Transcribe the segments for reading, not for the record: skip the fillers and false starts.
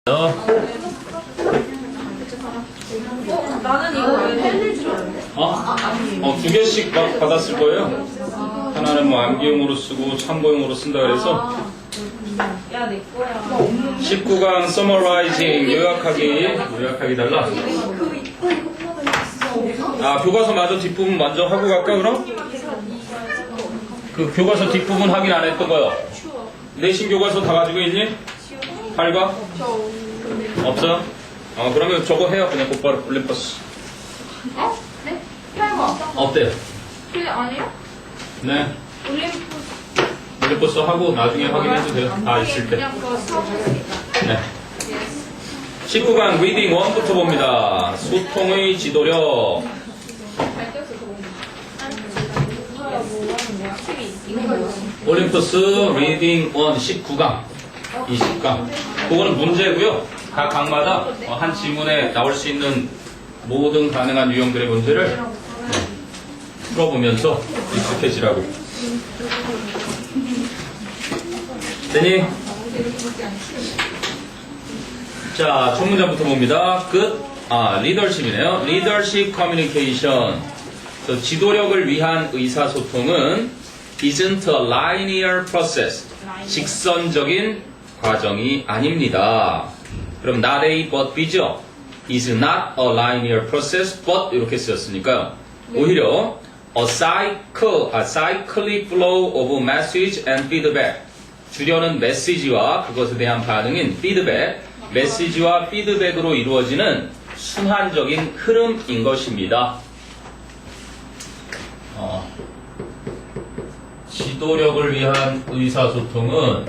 나는 이거 왜 팬일 줄 알았네. 두 개씩 막 받았을 거예요. 하나는 뭐 암기용으로 쓰고 참고용으로 쓴다 그래서. 야, 내 거야. 19강 서머라이징 요약하기 달라. 교과서 마저 뒷부분 먼저 하고 갈까 그럼? 그 교과서 뒷부분 확인 안 했던 거요. 내신 교과서 다 가지고 있니? 8과? 없어? 그러면 저거 해요. 그냥 곧바로 올림퍼스. 네? 8번. 어때요? 그게 아니에요? 네. 올림퍼스 하고 나중에 확인해도 돼요. 다 있을 때. 그냥 그거 사줬습니다. 네. 19강 리딩 1부터 봅니다. 소통의 지도력. 올림퍼스 리딩 1 19강 20강 그거는 문제고요. 각 강마다 한 지문에 나올 수 있는 모든 가능한 유형들의 문제를 풀어보면서 익숙해지라고. 되니? 자, 첫 문장부터 봅니다. 끝. 리더십이네요. 리더십 커뮤니케이션. 지도력을 위한 의사소통은 isn't a linear process. 직선적인 과정이 아닙니다. 그럼 not A but B죠. is not a linear process but 이렇게 쓰였으니까요. 오히려 a cyclic flow of message and feedback. 주려는 메시지와 그것에 대한 반응인 피드백, 메시지와 피드백으로 이루어지는 순환적인 흐름인 것입니다. 지도력을 위한 의사소통은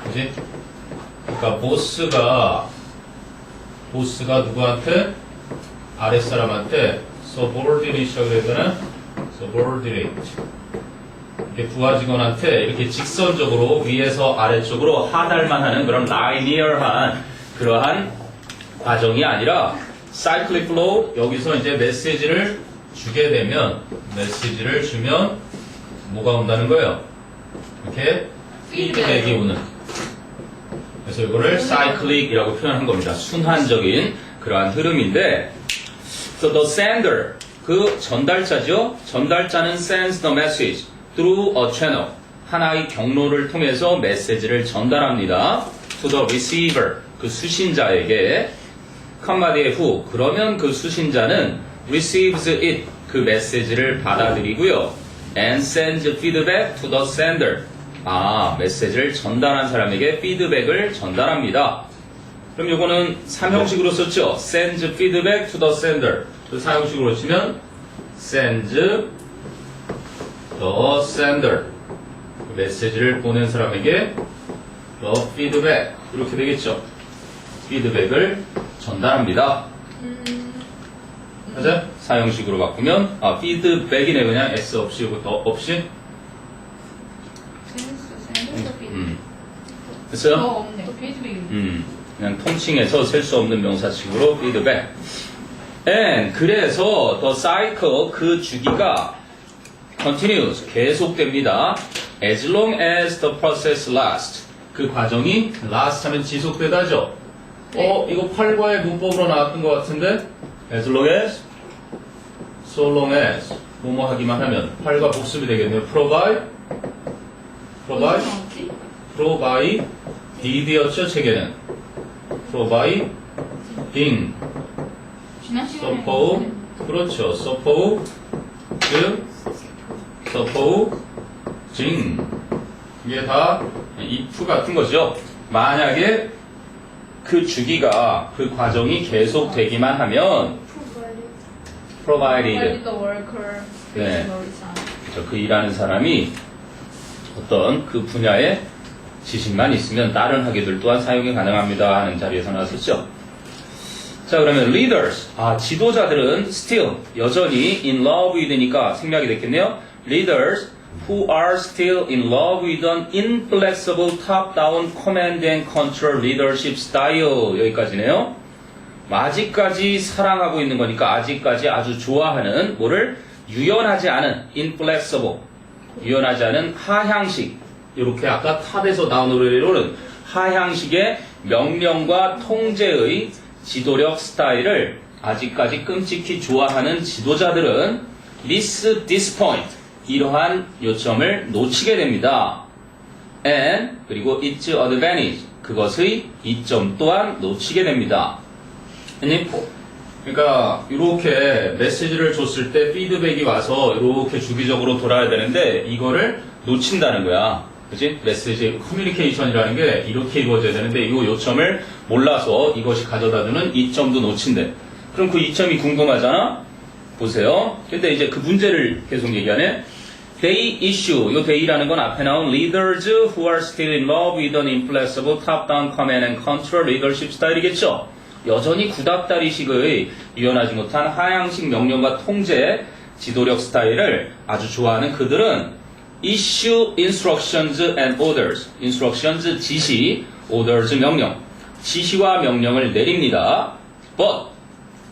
그지? 그러니까 보스가 누구한테? 아랫사람한테 subordinate이라고 해야 되나? subordinate 이렇게 부하 직원한테 이렇게 직선적으로 위에서 아래쪽으로 하달만 하는 그런 라이니어한 그러한 과정이 아니라 cyclic flow, 여기서 이제 메시지를 주면 뭐가 온다는 거예요? 이렇게 피드백이 오는. 그래서 이거를 cyclic이라고 표현한 겁니다. 순환적인 그러한 흐름인데, so the sender, 그 전달자죠. 전달자는 sends the message through a channel. 하나의 경로를 통해서 메시지를 전달합니다. to the receiver, 그 수신자에게. 한마디의 후, 그러면 그 수신자는 receives it, 그 메시지를 받아들이고요. and sends feedback to the sender. 메시지를 전달한 사람에게 피드백을 전달합니다. 그럼 요거는 3형식으로 썼죠. sends feedback to the sender. 그 4형식으로 치면 sends the sender. 그 메시지를 보낸 사람에게 the feedback. 이렇게 되겠죠. 피드백을 전달합니다. 맞아요? 4형식으로 바꾸면 피드백이네. 그냥 S 없이 이것도 없이. 됐어요? 없네. 피드백이. 그냥 통칭해서 셀 수 없는 명사식으로 피드백. And 그래서 the cycle, 그 주기가 continues, 계속됩니다. as long as the process lasts. 그 과정이 last 하면 지속되다죠. 이거 8과의 문법으로 나왔던 것 같은데 as long as, so long as 뭐뭐 하기만 하면 8과 복습이 되겠네요. provide이었죠. 책에는 providing, suppose, 그렇죠. supposing 이게 다 if 같은 거죠. 만약에 그 주기가, 그 과정이 계속되기만 하면 provided, 네, 그렇죠. 그 일하는 사람이 어떤 그 분야의 지식만 있으면 다른 학위들 또한 사용이 가능합니다 하는 자리에서 나왔었죠. 자, 그러면 leaders, 지도자들은 still, 여전히 in love with니까 생략이 됐겠네요. leaders who are still in love with an inflexible top-down command and control leadership style. 여기까지네요. 아직까지 사랑하고 있는 거니까 아직까지 아주 좋아하는 뭐를 유연하지 않은 inflexible, 유연하지 않은 하향식, 이렇게 아까 탑에서 나온 노래로는 하향식의 명령과 통제의 지도력 스타일을 아직까지 끔찍히 좋아하는 지도자들은 miss this point, 이러한 요점을 놓치게 됩니다. and, 그리고 its advantage, 그것의 이점 또한 놓치게 됩니다. 그러니까 이렇게 메시지를 줬을 때 피드백이 와서 이렇게 주기적으로 돌아야 되는데 이거를 놓친다는 거야. 그치? 메시지 커뮤니케이션이라는 게 이렇게 이루어져야 되는데 이 요점을 몰라서 이것이 가져다주는 이점도 놓친대. 그럼 그 이점이 궁금하잖아? 보세요. 근데 이제 그 문제를 계속 얘기하네. They issue, 요 they라는 건 앞에 나온 leaders who are still in love with an inflexible top-down command and control leadership 스타일이겠죠. 여전히 구닥다리식의 유연하지 못한 하향식 명령과 통제, 지도력 스타일을 아주 좋아하는 그들은 issue instructions and orders, instructions 지시, orders 명령, 지시와 명령을 내립니다. But,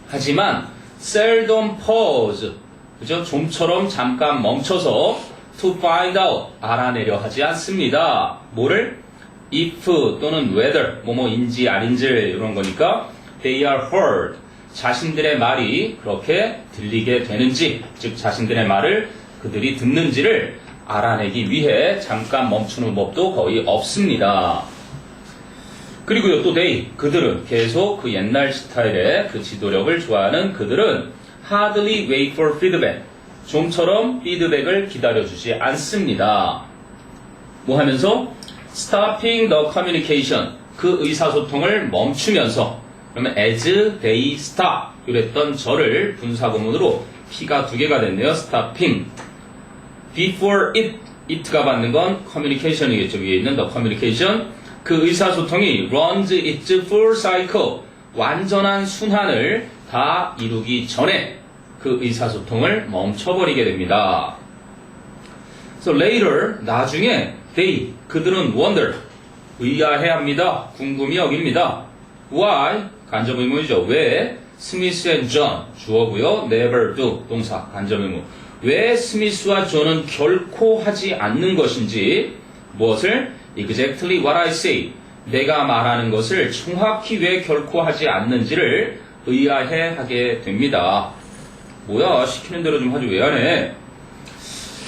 하지만 seldom pause, 그죠? 좀처럼 잠깐 멈춰서 to find out, 알아내려 하지 않습니다. 뭐를? if 또는 whether, 뭐뭐인지 아닌지 이런 거니까 they are heard, 자신들의 말이 그렇게 들리게 되는지, 즉 자신들의 말을 그들이 듣는지를 알아내기 위해 잠깐 멈추는 법도 거의 없습니다. 그리고요 또 they, 그들은 계속 그 옛날 스타일의 그 지도력을 좋아하는 그들은 hardly wait for feedback, 좀처럼 피드백을 기다려주지 않습니다. 뭐 하면서? stopping the communication, 그 의사소통을 멈추면서, 그러면 as they stop, 이랬던 저를 분사구문으로 P가 두 개가 됐네요. stopping. before it가 받는 건 communication이겠죠. 위에 있는 the communication. 그 의사소통이 runs its full cycle, 완전한 순환을 다 이루기 전에 그 의사소통을 멈춰버리게 됩니다. So later, 나중에 they, 그들은 wonder, 의아해합니다. 궁금히 여깁니다. Why, 간접의문이죠. 왜 스미스 and 존, 주어고요. never do, 동사, 간접의문. 왜 스미스와 존은 결코 하지 않는 것인지, 무엇을? exactly what I say, 내가 말하는 것을 정확히 왜 결코 하지 않는지를 의아해하게 됩니다. 뭐야, 시키는 대로 좀 하지 왜 안 해?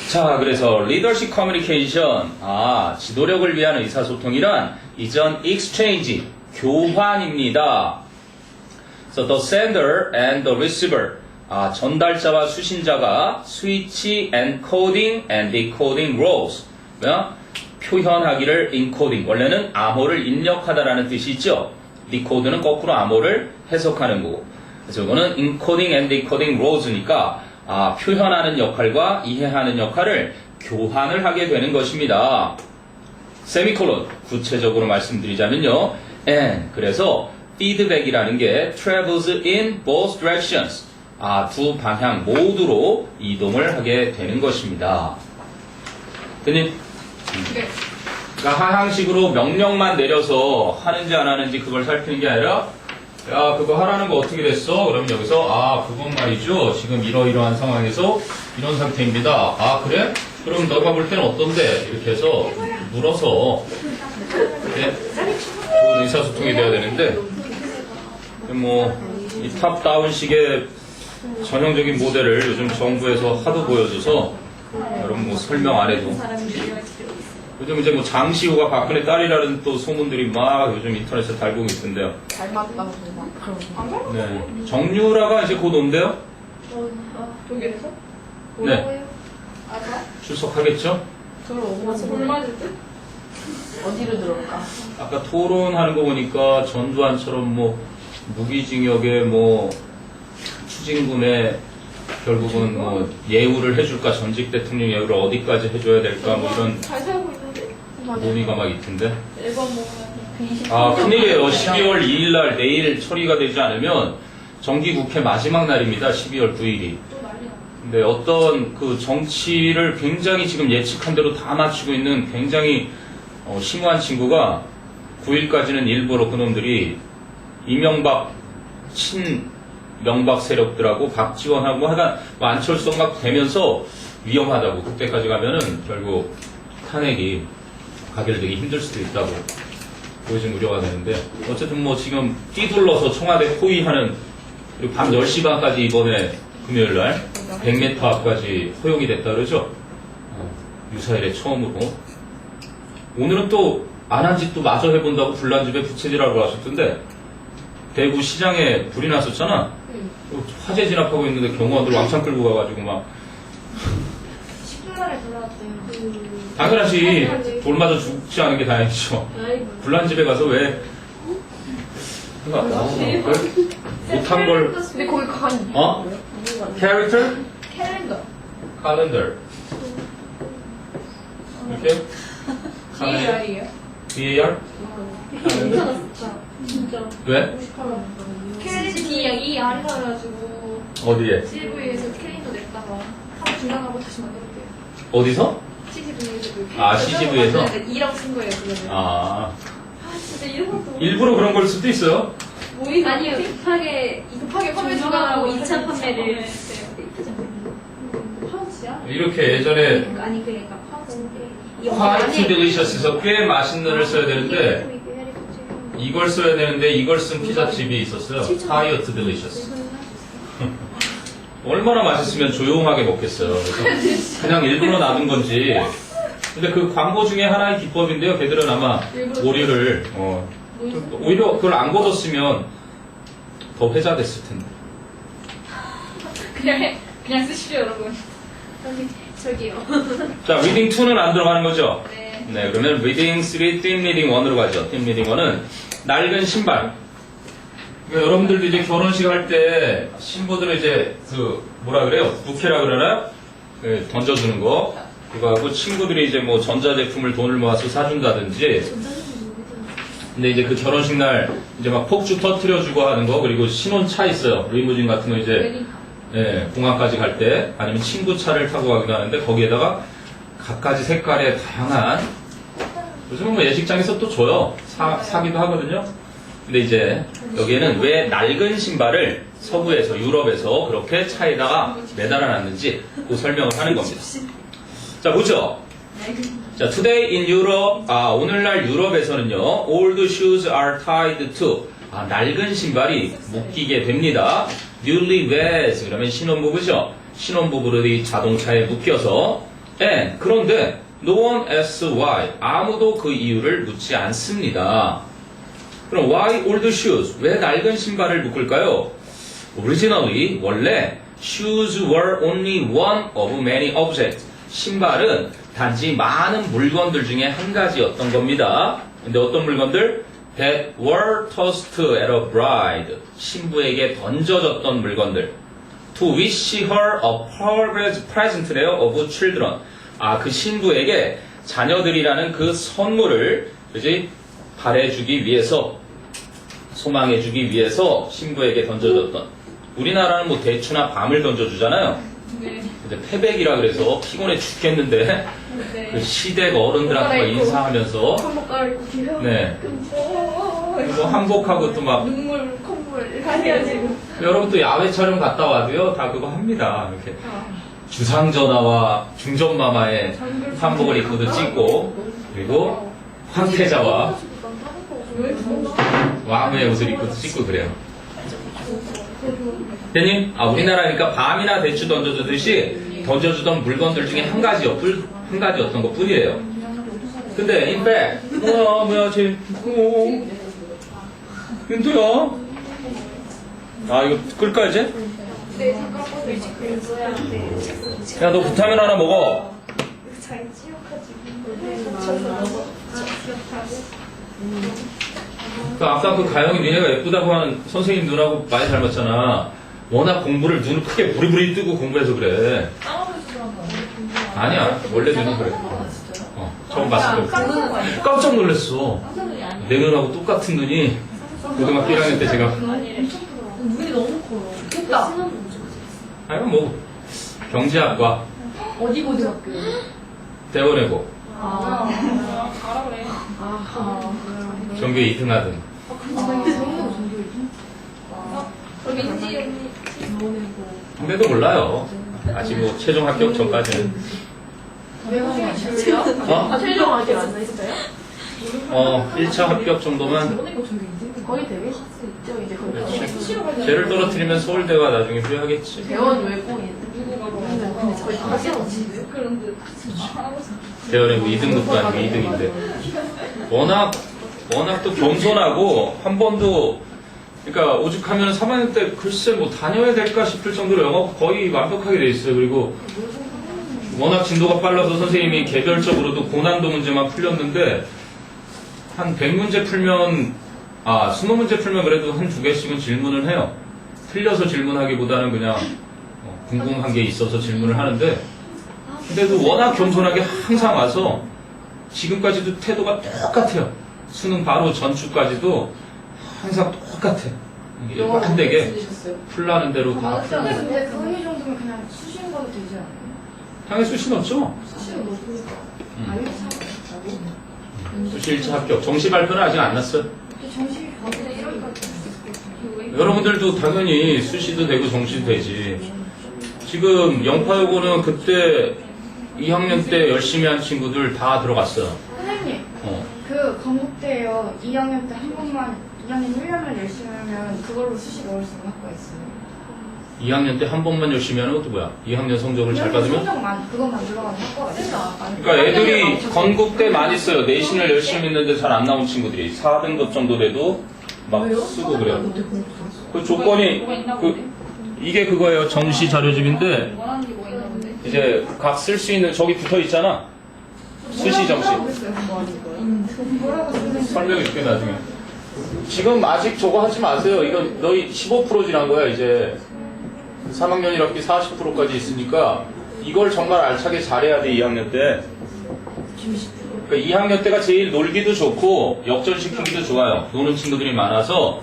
자, 그래서 leadership communication, 지도력을 위한 의사소통이란 이전 exchange, 교환입니다. So the sender and the receiver, 전달자와 수신자가 switch encoding and decoding roles, 뭐야? 표현하기를 encoding, 원래는 암호를 입력하다라는 뜻이 있죠. decode는 거꾸로 암호를 해석하는 거고. 그래서 이거는 encoding and decoding roles니까 표현하는 역할과 이해하는 역할을 교환을 하게 되는 것입니다. 세미콜론, 구체적으로 말씀드리자면요. and, 그래서 feedback이라는 게 travels in both directions, 두 방향 모두로 이동을 하게 되는 것입니다. 대님? 네. 그러니까 하향식으로 명령만 내려서 하는지 안 하는지 그걸 살피는 게 아니라, 야, 그거 하라는 거 어떻게 됐어? 그러면 여기서, 그건 말이죠. 지금 이러이러한 상황에서 이런 상태입니다. 그래? 그럼 너가 볼 때는 어떤데? 이렇게 해서 물어서, 네? 좋은 의사소통이 돼야 되는데, 이 탑다운식의 전형적인 모델을 요즘 정부에서 하도 보여줘서, 여러분 설명 안 해도. 요즘 이제 장시호가 박근혜 딸이라는 또 소문들이 막 요즘 인터넷에 달고 있던데요. 닮았다고 막 그런. 네. 정유라가 이제 곧 온대요? 독일에서? 네. 출석하겠죠? 얼마 듯? 어디로 들어올까? 아까 토론하는 거 보니까 전두환처럼 무기징역에 추징금에 결국은 예우를 해줄까, 전직 대통령 예우를 어디까지 해줘야 될까, 이런 잘 살고 있는데. 논의가 막 있던데. 앨범 먹으면 큰일이에요. 12월 2일 날 내일 처리가 되지 않으면 정기국회 마지막 날입니다. 12월 9일이. 또 난리 나. 근데 어떤 그 정치를 굉장히 지금 예측한 대로 다 맞추고 있는 굉장히 심오한 친구가 9일까지는 일부러 그놈들이 이명박 친명박 세력들하고 박지원하고 하여간 안철수 막 되면서 위험하다고, 그때까지 가면은 결국 탄핵이 가결되기 힘들 수도 있다고. 그게 좀 우려가 되는데 어쨌든 뭐 지금 뛰둘러서 청와대 포위하는 그리고 밤 10시 반까지 이번에 금요일날 100m 앞까지 허용이 됐다 그러죠. 유사일에 처음으로. 오늘은 또 안 한 짓도 마저 해본다고 불난집에 부채질하고 하셨던데 대구 시장에 불이 났었잖아. 화재 진압하고 있는데 경호원들 왕창 끌고 가가지고 막 10분만에 돌아왔대요. 당연하지. 돌 맞아 죽지 않은 게 다행이죠. 불난집에 가서 왜 못한 걸 근데 거기 간 어? 캐릭터? 캘린더. 칼렌더 이렇게? DAR이에요? DAR? 진짜. 왜? 캘린더 DAR 해가지고 어디에? CGV에서 캘린더 냈다가 한번 중단하고 다시 만들었대요. 어디서? CGV에서 그 아, CGV 에서? 2랑 쓴 거예요 그거는. 아 진짜 이런 것도. 일부러 그런 걸 수도 있어요. 모이가 아니요, 급하게 판매 중단하고 2차 판매를 파우치야? 이렇게 예전에 아니 그러니까 파우치인데 화이트 딜리셔스에서 꽤 맛있는을 써야 되는데 이걸 써야 되는데 이걸 쓴 피자집이 있었어요. 화이트 딜리셔스. 얼마나 맛있으면 조용하게 먹겠어요. 그래서 그냥 일부러 놔둔 건지. 근데 그 광고 중에 하나의 기법인데요. 걔들은 아마 오류를 오히려 그걸 안 걷었으면 더 회자됐을 텐데. 그냥 쓰시죠 여러분. 저기요. 자, 리딩 2는 안 들어가는 거죠? 네. 네, 그러면 리딩 3, 팀 리딩 1으로 가죠. 팀 리딩 1은 낡은 신발. 그러니까 여러분들도 이제 결혼식 할 때 신부들은 이제 그 뭐라 그래요? 부케라 그러나요? 그 던져주는 거. 그거하고 친구들이 이제 뭐 전자제품을 돈을 모아서 사준다든지. 근데 이제 그 결혼식 날 이제 막 폭주 터트려주고 하는 거, 그리고 신혼차 있어요. 리무진 같은 거 이제 예, 공항까지 갈 때 아니면 친구 차를 타고 가기도 하는데 거기에다가 갖가지 색깔의 다양한 요즘은 뭐 예식장에서 또 줘요. 사기도 하거든요. 근데 이제 여기에는 왜 낡은 신발을 서부에서 유럽에서 그렇게 차에다가 매달아 놨는지 그 설명을 하는 겁니다. 자, 보죠. 자, today in Europe, 오늘날 유럽에서는요, old shoes are tied to, 낡은 신발이 묶이게 됩니다. newlyweds, 그러면 신혼부부죠. 신혼부부들이 자동차에 묶여서, and, 그런데, no one asks why, 아무도 그 이유를 묻지 않습니다. 그럼 why old shoes, 왜 낡은 신발을 묶을까요? Originally, 원래, shoes were only one of many objects. 신발은 단지 많은 물건들 중에 한 가지였던 겁니다. 근데 어떤 물건들? That were tossed at a bride. 신부에게 던져졌던 물건들. To wish her a present래요 of children. 그 신부에게 자녀들이라는 그 선물을 그지 바래주기 위해서, 소망해주기 위해서 신부에게 던져졌던. 우리나라는 뭐 대추나 밤을 던져주잖아요. 네. 근데 패백이라 그래서 피곤해 죽겠는데 네. 그 시댁 어른들한테 막 인사하면서 한복 갈아입고 뒤에서 네. 그리고 한복하고 또 막 눈물 콧물 해가지고 여러분 또 야외 촬영 갔다 와도요 다 그거 합니다. 이렇게 주상전하와 중전마마의 한복을 입고도 찍고 그리고 황태자와 왕의 옷을 입고도 찍고 그래요. 대님, 우리나라니까 밤이나 대추 던져주듯이 던져주던 물건들 중에 한 가지였던 것 뿐이에요. 근데, in fact, 뭐야, 윤두야? 이거 끌까, 이제? 네, 잠깐만 일찍 그랬어야 돼. 야, 너 비타민 하나 먹어. 잘 찌워가지고 아까 그 가영이 니네가 예쁘다고 하는 선생님 눈하고 많이 닮았잖아. 워낙 공부를 눈을 크게 부리부리 뜨고 공부해서 그래. 아니야, 원래 눈은 그래. 처음 봤을 때 깜짝 놀랐어. 내 눈하고 똑같은 눈이 고등학교 1학년 때 제가 눈이 너무 커요. 좋다. 아니 뭐 경제학과 어디 고등학교요? 대원외고 잘하네. 전교 2등 하든. 민지 언니. 근데도 몰라요. 아직 뭐 최종 합격 전까지는. 외국인 줄이요? 어? 최종 아직 안 있어요? 1차 합격 정도만. 거의 되게 있죠 이제 거의. 쟤를 떨어뜨리면 서울대가 나중에 후회하겠지. 대원 외고 근데 저희 다 그런데 대열의 2등급도 아니고 2등인데. 워낙 또 겸손하고, 한 번도, 그러니까 오죽하면 3학년 때 글쎄 뭐 다녀야 될까 싶을 정도로 영어 거의 완벽하게 돼 있어요. 그리고 워낙 진도가 빨라서 선생님이 개별적으로도 고난도 문제만 풀렸는데, 한 100문제 풀면, 20문제 풀면 그래도 한 2개씩은 질문을 해요. 틀려서 질문하기보다는 그냥 궁금한 게 있어서 질문을 하는데, 근데도 워낙 겸손하게 항상 와서 지금까지도 태도가 똑같아요. 수능 바로 전주까지도 항상 똑같아. 일관되게 풀라는 대로 다 풀고. 근데 그 의미 정도면 그냥 수시는 거도 되지 않아요? 당연히 수시 넣었죠. 수시는 넣으니까 아예 사고 수시 1차 합격. 정시 발표는 아직 안 났어요. 근데 정시 가보다 1월까지 여러분들도 당연히 수시도 되고 정시도 되지. 지금 영파여고는 그때 2학년 때 열심히 한 친구들 다 들어갔어요. 선생님 그 건국대요 2학년 때 한 번만 2학년 1년을 열심히 하면 그걸로 수시 넣을 수 있는 학과 있어요. 2학년 때 한 번만 열심히 하는 것도 뭐야? 2학년 성적을 잘 받으면? 성적만 그것만 들어가는 학과가 있어. 그러니까 애들이 건국대 많이 써요. 내신을 열심히 했는데 잘 안 나온 친구들이 4등급 정도 돼도 막 쓰고 그래요. 그 조건이 이게 그거예요. 정시 자료집인데 원하는 게 뭐 있나 본데? 이제 각 쓸 수 있는 저기 붙어 있잖아. 수시 정시. 뭐라고 쓰는지 설명해 줄게 나중에. 지금 아직 저거 하지 마세요. 이거 너희 15% 지난 거야 이제. 3학년 1학기 40%까지 있으니까 이걸 정말 알차게 잘해야 돼 2학년 때. 그러니까 2학년 때가 제일 놀기도 좋고 역전시키기도 좋아요. 노는 친구들이 많아서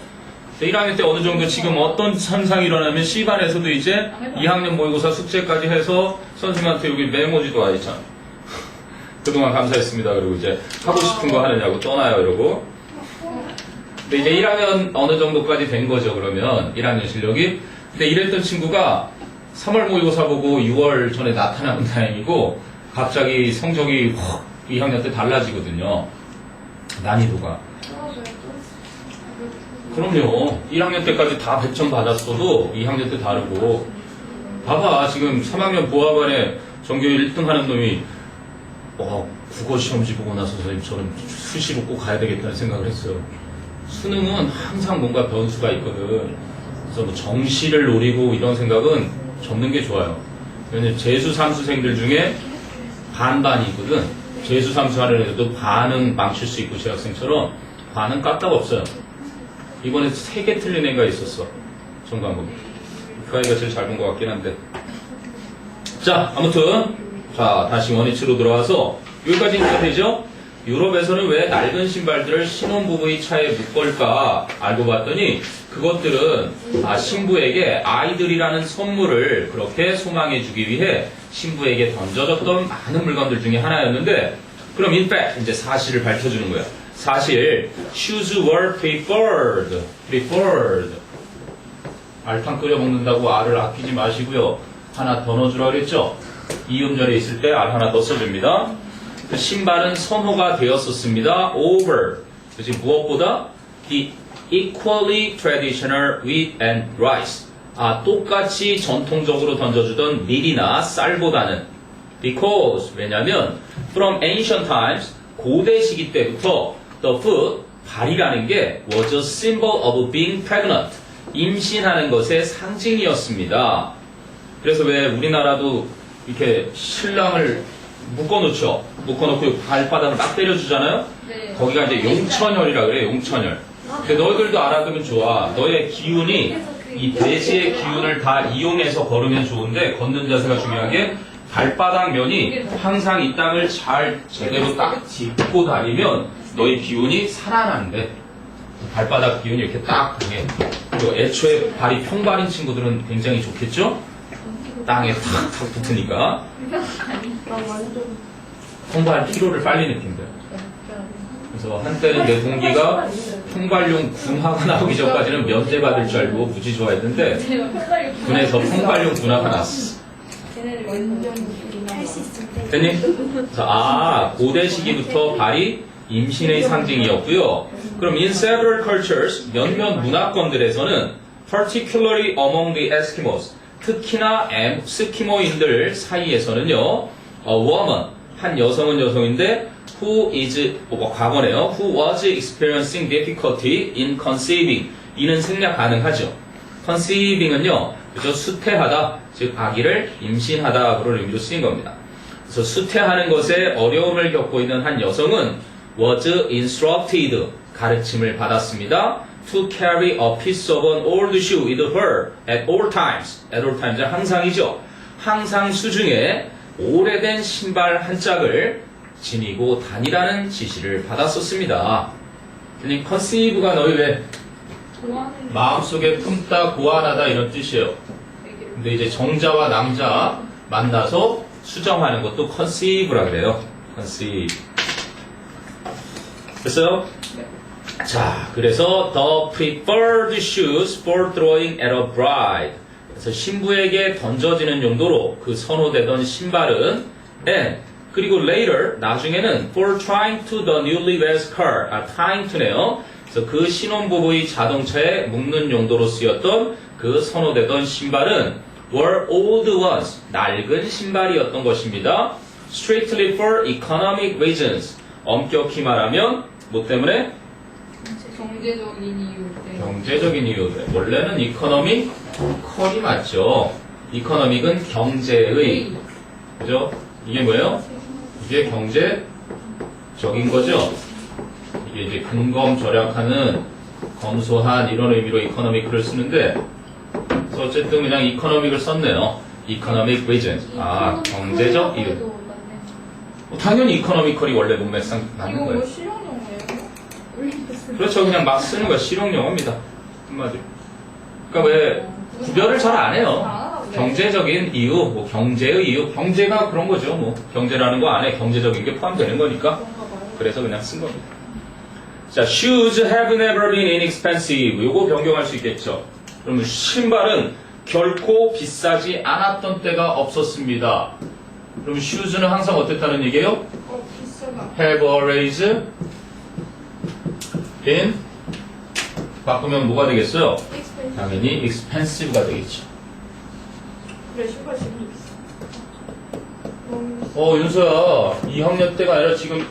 1학년 때 어느 정도 지금 어떤 현상이 일어나면 C반에서도 이제 2학년 모의고사 숙제까지 해서 선생님한테 여기 메모지도 와 있잖아. 그동안 감사했습니다. 그리고 이제 하고 싶은 거 하느냐고 떠나요 이러고. 근데 이제 1학년 어느 정도까지 된 거죠 그러면 1학년 실력이. 근데 이랬던 친구가 3월 모의고사 보고 6월 전에 나타나면 다행이고 갑자기 성적이 확 2학년 때 달라지거든요. 난이도가. 그럼요. 1학년 때까지 다 100점 받았어도 2학년 때 다르고. 봐봐 지금 3학년 보아반에 전교 1등 하는 놈이 국어 시험지 보고 나서 선생님처럼 수시로 꼭 가야 되겠다는 생각을 했어요. 수능은 항상 뭔가 변수가 있거든. 그래서 뭐 정시를 노리고 이런 생각은 접는 게 좋아요. 왜냐면 재수 삼수생들 중에 반반이 있거든. 재수 삼수 하는 애들도 반은 망칠 수 있고 재학생처럼 반은 까딱 없어요. 이번에 3개 틀린 애가 있었어. 전과목. 그 아이가 제일 잘 본 것 같긴 한데. 자, 아무튼 자 다시 원위치로 들어와서 여기까지 이해가 되죠? 유럽에서는 왜 낡은 신발들을 신혼부부의 차에 묶을까 알고 봤더니 그것들은 신부에게 아이들이라는 선물을 그렇게 소망해주기 위해 신부에게 던져줬던 많은 물건들 중에 하나였는데, 그럼 in fact 이제 사실을 밝혀주는 거야. 사실 shoes were preferred. 알탕 끓여 먹는다고 알을 아끼지 마시고요. 하나 더 넣어주라 그랬죠? 이음절에 있을 때 알 하나 더 써줍니다. 그 신발은 선호가 되었었습니다. over. 그치, 무엇보다 the equally traditional wheat and rice. 똑같이 전통적으로 던져주던 밀이나 쌀보다는. because 왜냐면 from ancient times 고대 시기 때부터 the foot 발이라는 게 was a symbol of being pregnant. 임신하는 것의 상징이었습니다. 그래서 왜 우리나라도 이렇게 신랑을 묶어놓죠. 묶어놓고 발바닥을 딱 때려주잖아요. 네. 거기가 이제 용천혈이라 그래. 용천혈. 근데 너희들도 알아두면 좋아. 너의 기운이 이 돼지의 기운을 다 이용해서 걸으면 좋은데, 걷는 자세가 중요한 게 발바닥 면이 항상 이 땅을 잘 제대로 딱 짚고 다니면 너의 기운이 살아난대. 발바닥 기운이 이렇게 딱 강해. 그리고 애초에 발이 평발인 친구들은 굉장히 좋겠죠? 땅에 탁탁 붙으니까. 평발 피로를 빨리 느낀대. 그래서 한때는 내 동기가 평발용 군화가 나오기 전까지는 면제받을 줄 알고 무지 좋아했는데 군에서 평발용 군화가 났어. 됐니? 그래서 고대 시기부터 발이 임신의 상징이었고요. 그럼 in several cultures, 몇몇 문화권들에서는 particularly among the Eskimos, 특히나 에스키모인들 사이에서는요, a woman, 한 여성은 여성인데 who is, 과거네요. who was experiencing difficulty in conceiving, 이는 생략 가능하죠. conceiving은요, 그죠? 수태하다, 즉 아기를 임신하다 그런 의미로 쓰인 겁니다. 그래서 수태하는 것에 어려움을 겪고 있는 한 여성은 was instructed, 가르침을 받았습니다. to carry a piece of an old shoe with her at all times. at all times, 항상이죠. 항상 수중에 오래된 신발 한 짝을 지니고 다니라는 지시를 받았었습니다. 그러니 conceive가 너희 왜 좋아하는 마음속에 품다, 고안하다 이런 뜻이에요. 얘기를. 근데 이제 정자와 남자 만나서 수정하는 것도 conceive라 그래요. conceive. 됐어요? 자, 그래서 the preferred shoes for throwing at a bride. 그래서 신부에게 던져지는 용도로 그 선호되던 신발은 and 그리고 later 나중에는 for trying to the newlyweds car. tying to네요. 그래서 그 신혼부부의 자동차에 묶는 용도로 쓰였던 그 선호되던 신발은 were old ones. 낡은 신발이었던 것입니다. strictly for economic reasons. 엄격히 말하면 뭐 때문에? 경제적인 이유 때문에. 경제적인 이유들. 원래는 이코노믹 컬이 맞죠. 이코노믹은 경제의, 그죠? 이게 뭐예요? 이게 경제적인 거죠. 이게 이제 근검 절약하는, 검소한 이런 의미로 이코노믹을 쓰는데, 그래서 어쨌든 그냥 이코노믹을 썼네요. economic reasons. 경제적 이유. 당연히 이코노미컬이 원래 문맥상 맞는 이거 거예요. 뭐 실용용어예요? 그렇죠. 그냥 막 쓰는 거야. 실용용어입니다. 한마디로. 그러니까 왜 구별을 잘 안 해요. 경제적인 이유, 뭐 경제의 이유, 경제가 그런 거죠. 뭐 경제라는 거 안에 경제적인 게 포함되는 거니까. 그래서 그냥 쓴 겁니다. 자, shoes have never been inexpensive. 요거 변경할 수 있겠죠. 그러면 신발은 결코 비싸지 않았던 때가 없었습니다. 그럼 shoes는 항상 어땠다는 얘기예요? 비싸다. have always been 바꾸면 뭐가 되겠어요? 당연히 expensive가 되겠죠. 그래, 신발 지금 비싸. 윤서야, 2학년 때가 아니라 지금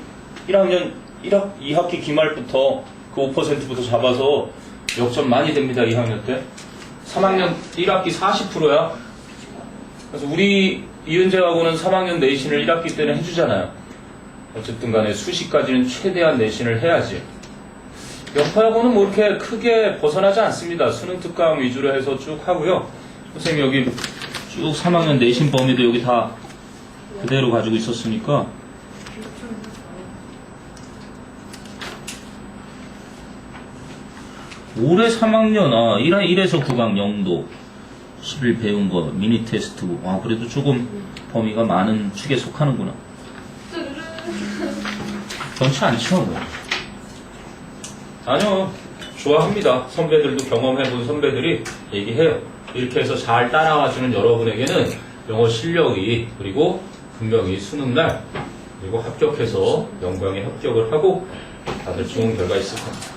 1학년 2학기 기말부터 그 5%부터 잡아서 역전 많이 됩니다. 2학년 때. 3학년 1학기 40%야. 그래서 우리 이은재하고는 3학년 내신을 1학기 때는 해주잖아요. 어쨌든 간에 수시까지는 최대한 내신을 해야지. 영파하고는 뭐 이렇게 크게 벗어나지 않습니다. 수능 특강 위주로 해서 쭉 하고요. 선생님 여기 쭉 3학년 내신 범위도 여기 다 그대로 가지고 있었으니까. 올해 3학년, 1에서 9강 영도 10일 배운 거, 미니 테스트. 그래도 조금 범위가 많은 축에 속하는구나. 변치 않죠, 뭐. 아니요. 좋아합니다. 선배들도 경험해본 선배들이 얘기해요. 이렇게 해서 잘 따라와주는 여러분에게는 영어 실력이, 그리고 분명히 수능날, 그리고 합격해서 영광에 합격을 하고 다들 좋은 결과 있을 겁니다.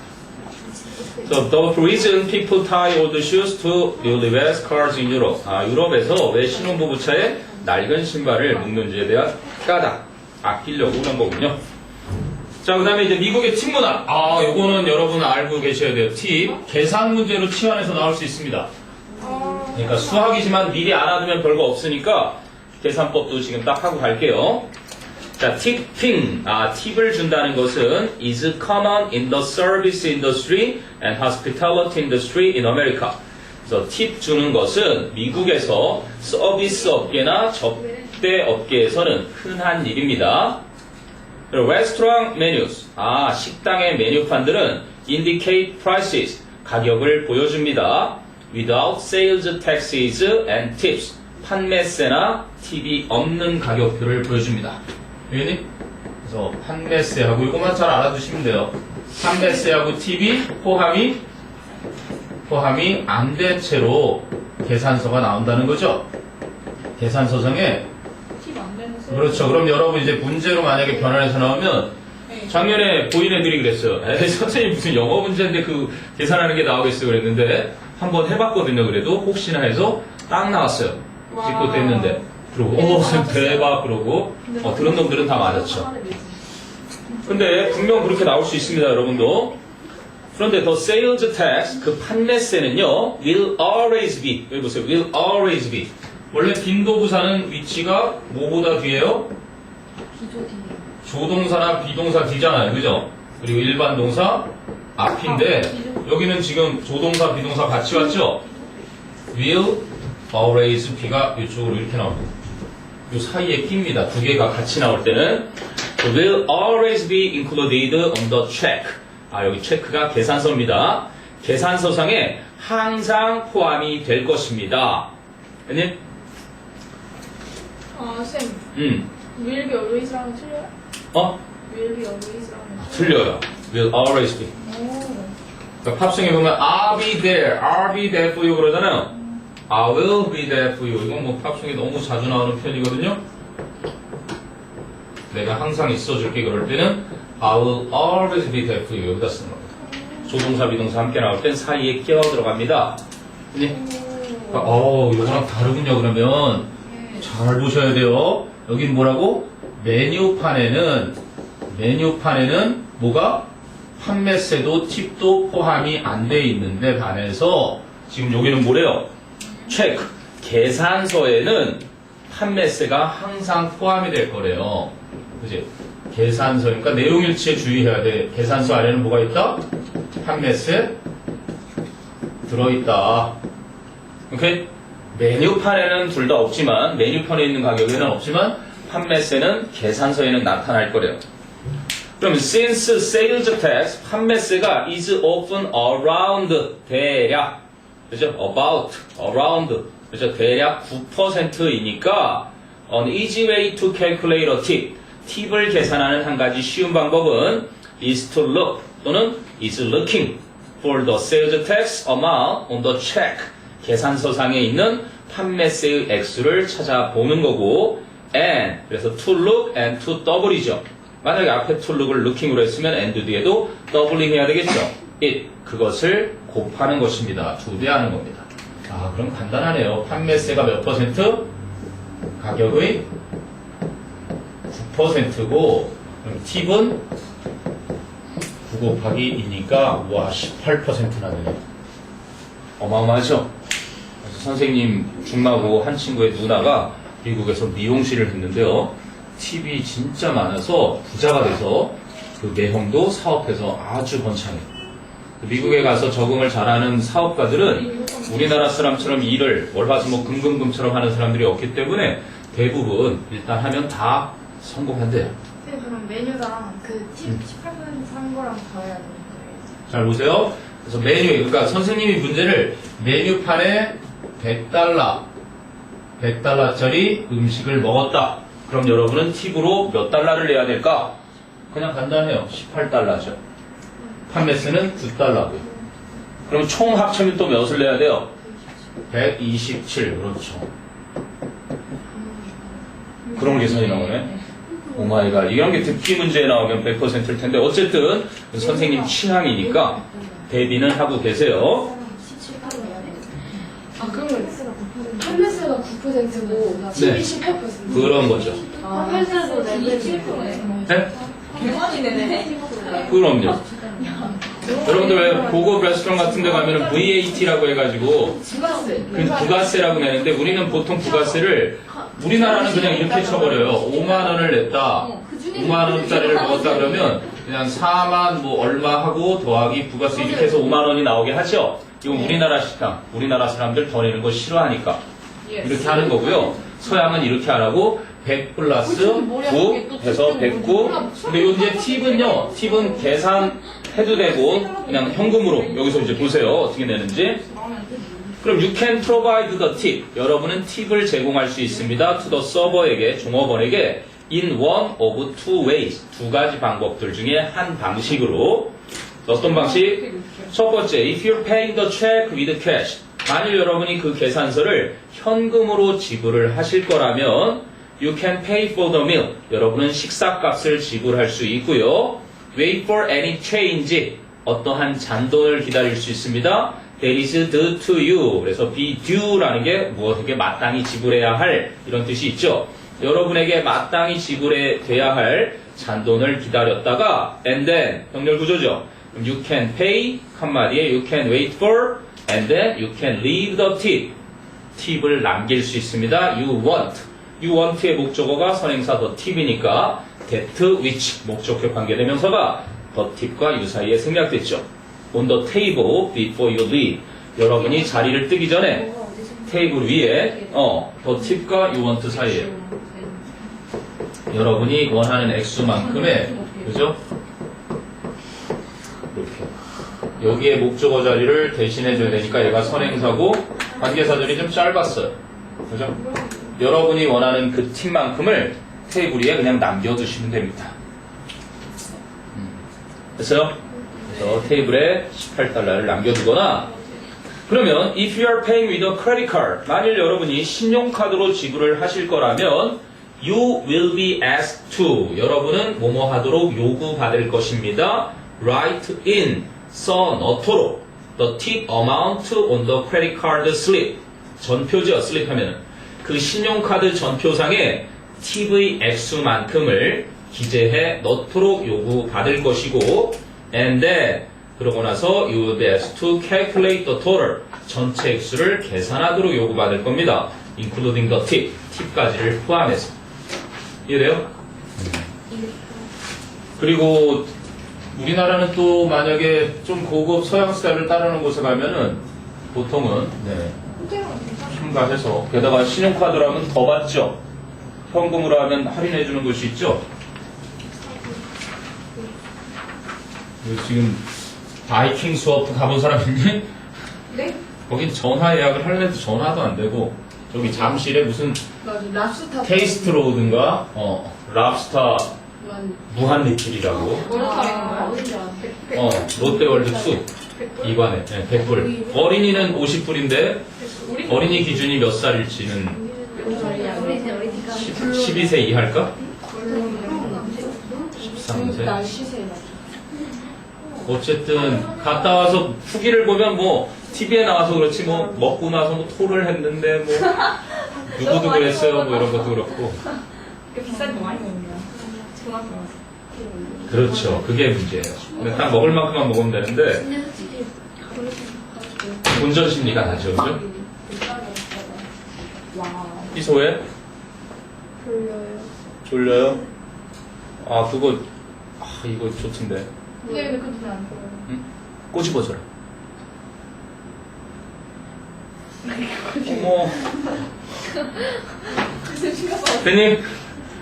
So, the reason people tie old shoes to newlyweds cars in Europe. 유럽에서 왜 신혼부부차에 낡은 신발을 묶는지에 대한 까닭, 아끼려고 그런 거군요. 자, 그 다음에 이제 미국의 팁 문화. 요거는 여러분 알고 계셔야 돼요. 팁. 계산 문제로 치환해서 나올 수 있습니다. 그러니까 수학이지만 미리 알아두면 별거 없으니까 계산법도 지금 딱 하고 갈게요. 자, tipping. 팁을 준다는 것은 is common in the service industry and hospitality industry in America. 그래서 팁 주는 것은 미국에서 서비스 업계나 접대 업계에서는 흔한 일입니다. Restaurant menus. 식당의 메뉴판들은 indicate prices. 가격을 보여줍니다. Without sales taxes and tips. 판매세나 팁이 없는 가격표를 보여줍니다. 여기니? 그래서 판매세하고 이것만 잘 알아두시면 돼요. 판매세하고 팁이 포함이 안 된 채로 계산서가 나온다는 거죠. 계산서상에 팁안 되는 세. 그렇죠. 그럼 여러분 이제 문제로 만약에 변환해서 나오면 작년에 보인 애들이 그랬어요. 에이, 선생님 무슨 영어 문제인데 그 계산하는 게 나오겠어요 그랬는데 한번 해봤거든요. 그래도 혹시나 해서 딱 나왔어요. 찍고 됐는데 그러고 선생님 대박 그러고 들은 놈들은 다 맞았죠. 근데 분명 그렇게 나올 수 있습니다 여러분도. 그런데 the sales tax 그 판매세는요 will always be 여기 보세요. will always be 원래 빈도부사는 위치가 뭐보다 뒤에요? 조동사나 비동사 뒤잖아요. 그죠? 그리고 일반 동사 앞인데 여기는 지금 조동사 비동사 같이 왔죠? will always be가 이쪽으로 이렇게 나옵니다. 이 사이에 끼입니다. 두 개가 같이 나올 때는 will always be included on the check. 여기 체크가 계산서입니다. 계산서상에 항상 포함이 될 것입니다. 아니? 쌤. will be always랑은 틀려요? will be always랑은 틀려요. will always be. 그러니까 팝송에 보면 I'll be there for you 그러잖아요. I will be there for you. 이건 뭐 팝송에 너무 자주 나오는 표현이거든요. 내가 항상 있어줄게 그럴 때는 I will always be there for you. 여기다 쓰는 겁니다. 조동사, 비동사 함께 나올 땐 사이에 끼어 들어갑니다. 이거랑 다르군요. 그러면 잘 보셔야 돼요. 여긴 뭐라고? 메뉴판에는 뭐가? 판매세도 팁도 포함이 안 돼 있는데 반해서 지금 여기는 뭐래요? 체크. 계산서에는 판매세가 항상 포함이 될 거래요. 그지? 계산서, 그러니까 내용일치에 주의해야 돼. 계산서 안에는 뭐가 있다? 판매세 들어있다. 오케이? 메뉴판에는 둘 다 없지만, 메뉴판에 있는 가격에는 없지만, 판매세는 계산서에는 나타날 거래요. 그럼 since sales tax, 판매세가 is often around, 대략, 그죠? around, 그죠? 대략 9%이니까, an easy way to calculate a tip, 팁을 계산하는 한 가지 쉬운 방법은 is to look 또는 is looking for the sales tax amount on the check. 계산서상에 있는 판매세의 액수를 찾아보는 거고 and 그래서 to look and to double이죠. 만약에 앞에 to look을 looking으로 했으면 and 뒤에도 doubling 해야 되겠죠. it 그것을 곱하는 것입니다. 2배 하는 겁니다. 그럼 간단하네요. 판매세가 몇 %? 가격의 9%고 그럼 팁은 9 곱하기 2니까 와 18%나 되네. 어마어마하죠? 그래서 선생님 중마고 한 친구의 누나가 미국에서 미용실을 했는데요. 팁이 진짜 많아서 부자가 돼서 그 매형도 사업해서 아주 번창해. 미국에 가서 적응을 잘하는 사업가들은 우리나라 사람처럼 일을 월화수목 금금금처럼 하는 사람들이 없기 때문에 대부분 일단 하면 다 성공한대요. 네, 그럼 메뉴랑 그 팁 18%한 거랑 더해야 되는 거예요? 잘 보세요. 그래서 메뉴, 그러니까 선생님이 문제를 메뉴판에 $100짜리 음식을 먹었다. 그럼 여러분은 팁으로 몇 달러를 내야 될까? 그냥 간단해요. 18달러죠. 판매세는 9달러고요. 그럼 총 합치면 또 몇을 내야 돼요? 127. 그렇죠. 그런 계산이 나오네. 오마이갓. 이런 게 듣기 문제에 나오면 100%일 텐데 어쨌든 선생님 취향이니까 대비는 하고 계세요. 그러면 판매세가 9%고 팁이 18%. 그런 거죠. 판매세도 7%네. 네? 대만이 되네. 그럼요. 여러분들 왜 고급 레스토랑 같은 데 가면은 VAT라고 해가지고 부가세. 그 부가세라고 내는데 우리는 보통 부가세를 우리나라는 그냥 이렇게 쳐버려요. 5만원을 냈다. 5만원짜리를 먹었다 그러면 그냥 4만 뭐 얼마 하고 더하기 부가세 이렇게 해서 5만원이 나오게 하죠. 이건 우리나라 식당, 우리나라 사람들 더 내는 거 싫어하니까 이렇게 하는 거고요. 서양은 이렇게 안 하고 100 플러스 9 해서 109. 근데 요 이제 팁은요, 팁은 계산해도 되고 그냥 현금으로 여기서 이제 보세요. 어떻게 내는지. 그럼 you can provide the tip. 여러분은 팁을 제공할 수 있습니다. to the server에게, 종업원에게 in one of two ways. 두 가지 방법들 중에 한 방식으로. 어떤 방식? 첫 번째, if you're paying the check with cash. 만일 여러분이 그 계산서를 현금으로 지불을 하실 거라면 you can pay for the meal. 여러분은 식사값을 지불할 수 있고요. wait for any change. 어떠한 잔돈을 기다릴 수 있습니다. That is due to you. 그래서 be due라는 게 무엇에게 마땅히 지불해야 할 이런 뜻이 있죠. 여러분에게 마땅히 지불해야 할 잔돈을 기다렸다가 and then 병렬 구조죠. You can pay 칸마디에 you can wait for and then you can leave the tip. 팁을 남길 수 있습니다. You want의 목적어가 선행사 the tip이니까 that which 목적격 관계대명사가 the tip과 유사이에 생략됐죠. On the table before you leave. 여러분이 자리를 뜨기 전에 테이블 위에 the tip과 you want 사이에 여러분이 원하는 액수만큼의 그죠? 이렇게 여기에 목적어 자리를 대신해줘야 되니까 얘가 선행사고 관계사절이 좀 짧았어요. 그죠? 여러분이 원하는 그 팁만큼을 테이블 위에 그냥 남겨두시면 됩니다. 됐어요? 그래서 테이블에 18달러를 남겨두거나 그러면 if you are paying with a credit card 만일 여러분이 신용카드로 지불을 하실 거라면 you will be asked to 여러분은 뭐뭐 하도록 요구받을 것입니다. write in 써 넣도록 the tip amount on the credit card slip 전표죠. slip 하면은 그 신용카드 전표상에 팁의 액수만큼을 기재해 넣도록 요구받을 것이고 and then 그러고 나서 you will be asked to calculate the total 전체 액수를 계산하도록 요구받을 겁니다. including the tip 팁까지를 포함해서 이해돼요? 그리고 우리나라는 또 만약에 좀 고급 서양 스타일을 따르는 곳에 가면은 보통은 첨가해서 게다가 신용카드로 하면 더 받죠. 현금으로 하면 할인해주는 곳이 있죠. 지금 바이킹 수업 가본 사람 있니? 네? 거긴 전화 예약을 하려면 전화도 안 되고 저기 잠실에 무슨 랍스타 테이스트로든가 랍스타 무한 리필이라고 뭐라고 하는 거야? 롯데월드 숲 이관에 100불 어린이는 50불인데 어린이 기준이 몇 살일지는 12세 이하일까? 13세 나 시세 어쨌든 갔다 와서 후기를 보면 뭐 TV에 나와서 그렇지 뭐 먹고 나서 뭐 토를 했는데 뭐 누구도 그랬어요 뭐 이런 것도 그렇고 비싼 거 많이 먹냐? 중학교 와서. 그렇죠 그게 문제예요. 근데 딱 먹을 만큼만 먹으면 되는데 본전 심리가 나죠 그죠? 이소혜? 졸려요? 아 그거 이거 좋던데 근데 그것도 안 보여요. 응? 꼬집어줘라. 어머. 대님,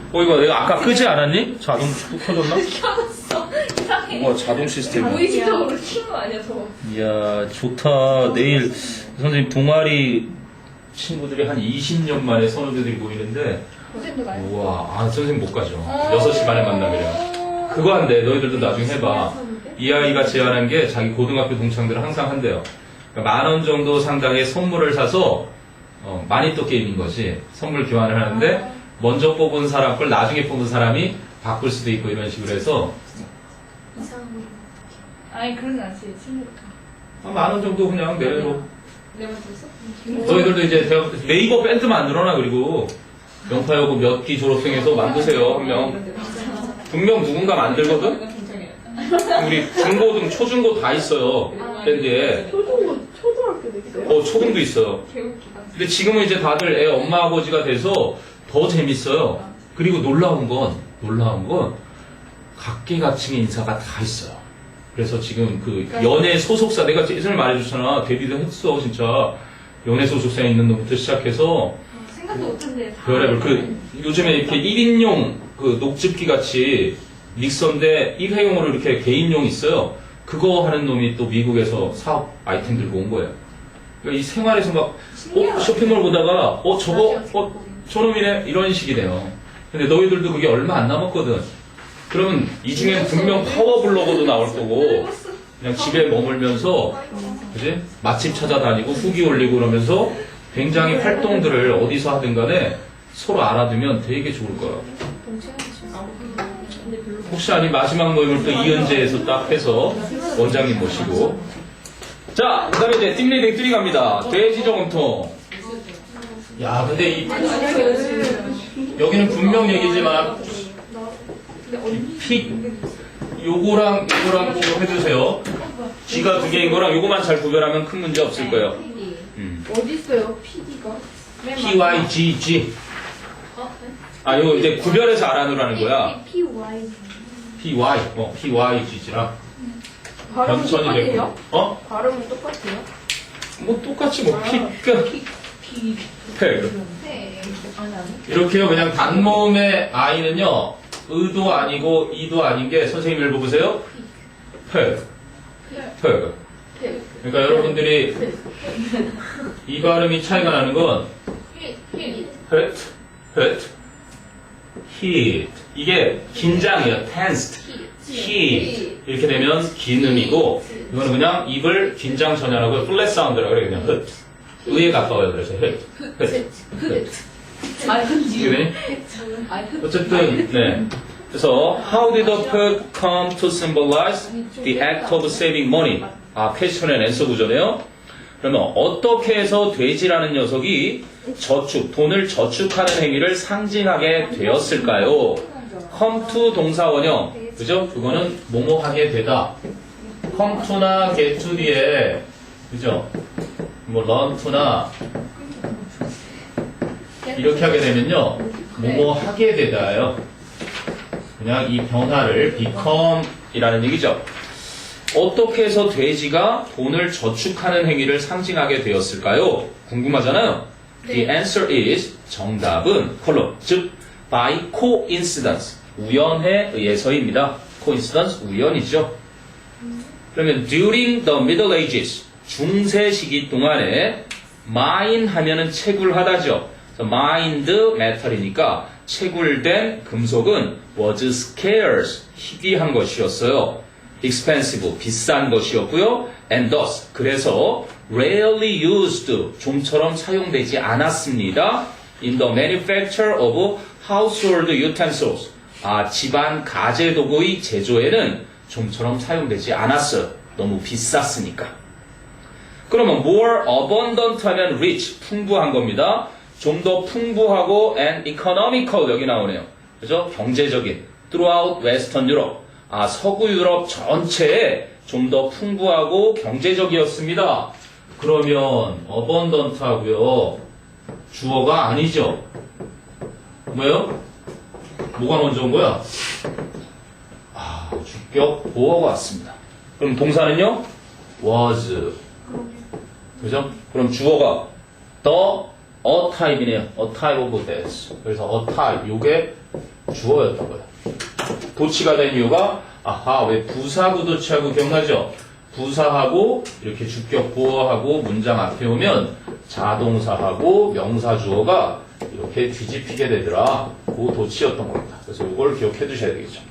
이거 내가 아까 끄지 않았니? 자동 뚝 켜졌나? 켜졌어. 이상해. 자동 시스템. 무의식적으로 키운 거 아니야, 저거. 이야, 좋다. 내일 선생님 동아리 친구들이 한 20년 만에 선후배들이 모이는데, 선생님도 가요? 우와, 선생님 못 가죠. 6시 반에 만나면. 그거 한대. 너희들도 나중에 해봐. 이 아이가 제안한 게 자기 고등학교 동창들은 항상 한대요. 그러니까 10,000원 정도 상당의 선물을 사서 마니또 게임인 거지. 선물 교환을 하는데 먼저 뽑은 사람 걸 나중에 뽑은 사람이 바꿀 수도 있고 이런 식으로 해서 아니, 그런 거 아니지. 친구가. 10,000원 정도 그냥 내로. 내가 줬어? 너희들도 이제 네이버 밴드 만들어놔. 그리고 영파여고 몇 기 졸업생에서 만드세요. 한 명. 분명 누군가 만들거든? 우리 중고등, 초중고 다 있어요. 밴드에. 초등학교 됐어요? 초등도 있어요. 개웃기다. 근데 지금은 이제 다들 애 엄마 아버지가 돼서 더 재밌어요. 그리고 놀라운 건 각계각층의 인사가 다 있어요. 그래서 지금 그 연예 소속사 내가 예전에 말해줬잖아. 데뷔도 했어 진짜. 연예 소속사에 있는 놈부터 시작해서 생각도 못했는데. 별의별 요즘에 이렇게 1인용 그 녹즙기 같이 믹서인데 1회용으로 이렇게 개인용 있어요. 그거 하는 놈이 또 미국에서 사업 아이템 들고 온 거예요. 그러니까 이 생활에서 막 쇼핑몰 보다가 저놈이네 이런 식이 돼요. 근데 너희들도 그게 얼마 안 남았거든. 그러면 이 중엔 분명 파워블로거도 나올 거고 그냥 집에 머물면서 그지? 맛집 찾아다니고 후기 올리고 그러면서 굉장히 활동들을 어디서 하든 간에 서로 알아두면 되게 좋을 거예요. 혹시 아니 마지막 모임을 또 이은재에서 딱 해서 원장님 모시고. 자, 그 다음에 이제 띵리딩 3 갑니다. 돼지 저금통. 야, 근데 이, 여기는 분명 얘기지만, 이 픽, 요거랑 꼭 해주세요. G가 2개인 거랑 요거만 잘 구별하면 큰 문제 없을 거예요. 어디 있어요? PD가? PYGG. 아, 요거 이제 구별해서 알아놓으라는 거야. PY. PYGG랑. 발음은 변천이 똑같아요? 됐고. 발음은 똑같아요? 뭐 똑같이 뭐 피크, 팩. 네. 아니. 이렇게요. 그냥 단모음의 I는요. 의도 아니고 이도 아닌 게 선생님 읽어보세요. 팩. 그러니까 여러분들이 이 발음이 차이가 나는 건 hit. 이게 긴장이에요. tensed. hit. 이렇게 되면 긴 음이고 이거는 그냥 입을 긴장 전환하고 플랫 사운드라고 그래요. 그냥 hit. 의에 가까워요. 그래서 hit. 이게 되니? 어쨌든 네. 그래서 how did the pig come to symbolize the act of saving money? 아, question and answer 구조네요. 그러면 어떻게 해서 돼지라는 녀석이 돈을 저축하는 행위를 상징하게 되었을까요? come to 동사 원형, 그죠? 그거는 뭐뭐 하게 되다. come to나 get to 뒤에, 그죠? 뭐 learn to나 이렇게 하게 되면요, 뭐뭐 하게 되다예요. 그냥 이 변화를 become이라는 얘기죠. 어떻게 해서 돼지가 돈을 저축하는 행위를 상징하게 되었을까요? 궁금하잖아요. The answer is 정답은 콜론, 즉 by coincidence, 우연에 의해서입니다. coincidence, 우연이죠. 그러면 during the Middle Ages, 중세 시기 동안에 mine 하면은 채굴하다죠. mined metal이니까 채굴된 금속은 was scarce, 희귀한 것이었어요. expensive, 비싼 것이었고요. and thus, 그래서 rarely used, 좀처럼 사용되지 않았습니다. in the manufacture of household utensils, 집안 가재 도구의 제조에는 좀처럼 사용되지 않았어요. 너무 비쌌으니까. 그러면 more abundant 하면 rich, 풍부한 겁니다. 좀 더 풍부하고 and economical 여기 나오네요. 그죠? 경제적인. throughout Western Europe. 서구 유럽 전체에 좀 더 풍부하고 경제적이었습니다. 그러면 abundant 하고요. 주어가 아니죠. 뭐예요? 뭐가 먼저 온 거야? 주격 보어가 왔습니다. 그럼 동사는요? was. 그죠? 그럼 주어가 the a type이네요. a type of this. 그래서 a type, 요게 주어였던 거예요. 도치가 된 이유가, 왜 부사구 도치하고 기억나죠? 부사하고 이렇게 주격 보어하고 문장 앞에 오면 자동사하고 명사 주어가 이렇게 뒤집히게 되더라. 그 도치였던 겁니다. 그래서 이걸 기억해 두셔야 되겠죠.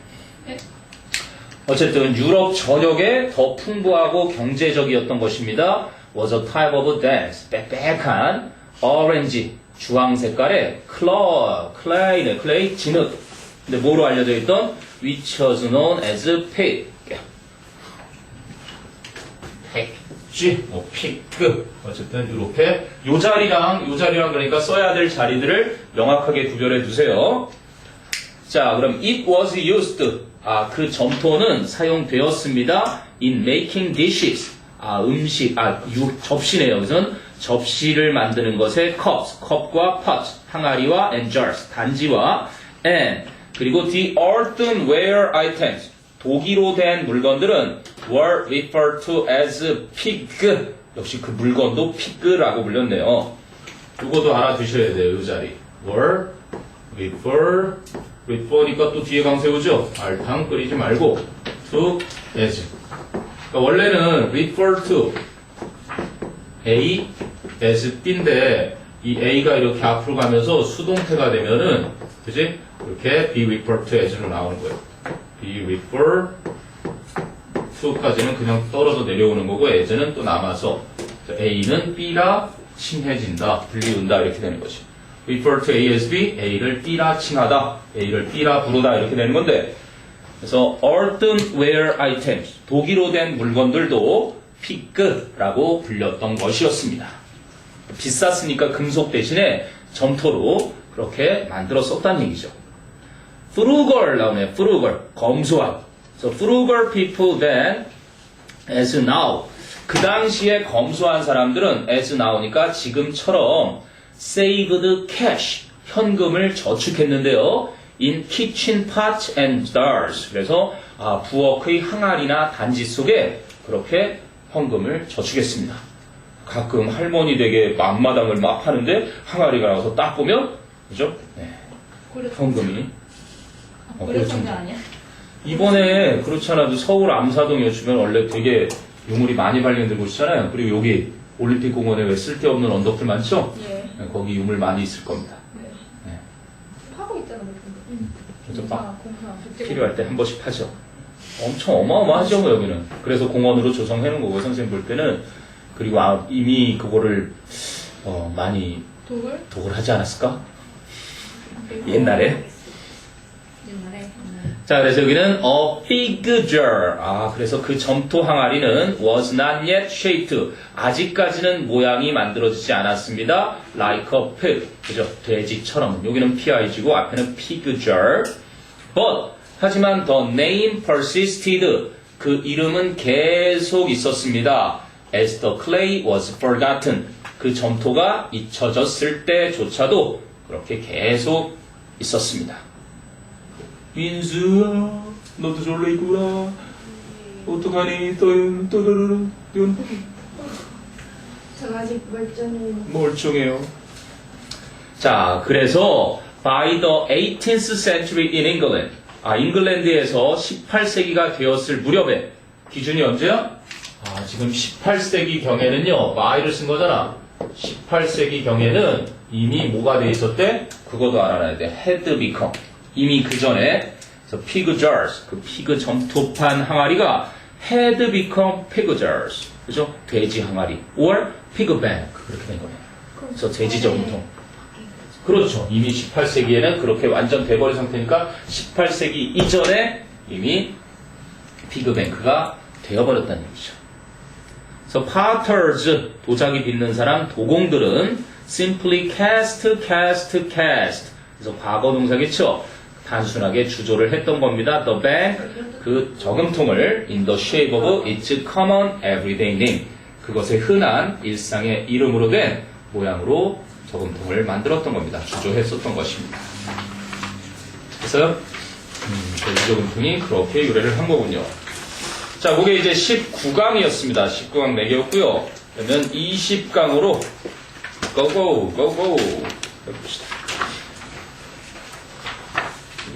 어쨌든 유럽 전역에 더 풍부하고 경제적이었던 것입니다. was a type of dance. 빽빽한 오렌지, 주황 색깔의 클레이, 진흙. 근데 뭐로 알려져 있던? which was known as pig. 팩쥐, 피크. 어쨌든 이렇게 요 자리랑 그러니까 써야 될 자리들을 명확하게 구별해 두세요. 자, 그럼 it was used. 그 점토는 사용되었습니다. in making dishes. 접시네요. 우선 접시를 만드는 것에 cups, 컵과 pots, 항아리와 and jars, 단지와 and 그리고 the earthenware items, 도기로 된 물건들은 were referred to as pig. 역시 그 물건도 pig라고 불렸네요. 이것도 알아두셔야 돼요. 이 자리. were refer니까 또 뒤에 강 세우죠. 알탕 끓이지 말고 to as. 그러니까 원래는 refer to A as B인데 이 A가 이렇게 앞으로 가면서 수동태가 되면은 그지? 이렇게 be referred to as로 나오는 거예요. be refer to까지는 그냥 떨어져 내려오는 거고 as는 또 남아서 A는 B라 칭해진다, 불리운다 이렇게 되는 거지. refer to A as B, A를 B라 칭하다, A를 B라 부르다 이렇게 되는 건데 그래서 earthenware items, 독일로 된 물건들도 피그라고 불렸던 것이었습니다. 비쌌으니까 금속 대신에 점토로 그렇게 만들어 썼다는 얘기죠. frugal 나오네. frugal, 검소한. So frugal people then, as now, 그 당시에 검소한 사람들은 as now니까 지금처럼 saved cash, 현금을 저축했는데요. in kitchen pots and jars. 그래서 부엌의 항아리나 단지 속에 그렇게 현금을 저축했습니다. 가끔 할머니 댁에 앞마당을 막 하는데 항아리가 나와서 딱 보면 그죠? 네. 현금이 고래청자 아니야? 이번에 그렇지 않아도 서울 암사동에 주면 원래 되게 유물이 많이 발견된 곳이잖아요. 그리고 여기 올림픽공원에 왜 쓸데없는 언덕들 많죠? 예. 네, 거기 유물 많이 있을 겁니다. 네. 파고 있잖아, 몇 그래서 공사, 막 공사. 필요할 때 한 번씩 하죠. 엄청 어마어마하죠, 뭐 여기는. 그래서 공원으로 조성해 놓은 거고 선생님 볼 때는. 그리고 이미 그거를 많이 독을 하지 않았을까? 옛날에. 자, 그래서 여기는 a big jar. 그래서 그 점토 항아리는 was not yet shaped. 아직까지는 모양이 만들어지지 않았습니다. like a pig. 그죠? 돼지처럼. 여기는 pig고 앞에는 pig jar. But 하지만 the name persisted. 그 이름은 계속 있었습니다. As the clay was forgotten. 그 점토가 잊혀졌을 때조차도 그렇게 계속 있었습니다. 민수야, 너도 졸려 있구나. 어떡하니? 또르르르. 저 아직 멀쩡해요. 멀쩡해요. 자, 그래서 by the 18th century in England. 잉글랜드에서 18세기가 되었을 무렵에 기준이 언제야? 지금 18세기 경에는요, by를 쓴 거잖아. 18세기 경에는 이미 뭐가 돼 있었대? 그것도 알아놔야 돼. had become. 이미 그 전에, 그래서 pig jars, 그 피그 점토판 항아리가 had become pig jars. 그죠? 돼지 항아리. or pig bank. 그렇게 된 거예요. 그래서 돼지 저금통. 그렇죠. 이미 18세기에는 그렇게 완전 돼버린 상태니까 18세기 이전에 이미 피그뱅크가 되어버렸다는 얘기죠. 그래서 potters, 도자기 빚는 사람, 도공들은 simply cast. 그래서 과거 동사겠죠. 단순하게 주조를 했던 겁니다. The bank, 그 저금통을 in the shape of its common everyday name. 그것의 흔한 일상의 이름으로 된 모양으로 저금통을 만들었던 겁니다. 주조했었던 것입니다. 그래서 돼지 저금통이 그렇게 유래를 한 거군요. 자, 그게 이제 19강이었습니다. 19강 4개였고요. 그러면 20강으로 고고 해봅시다.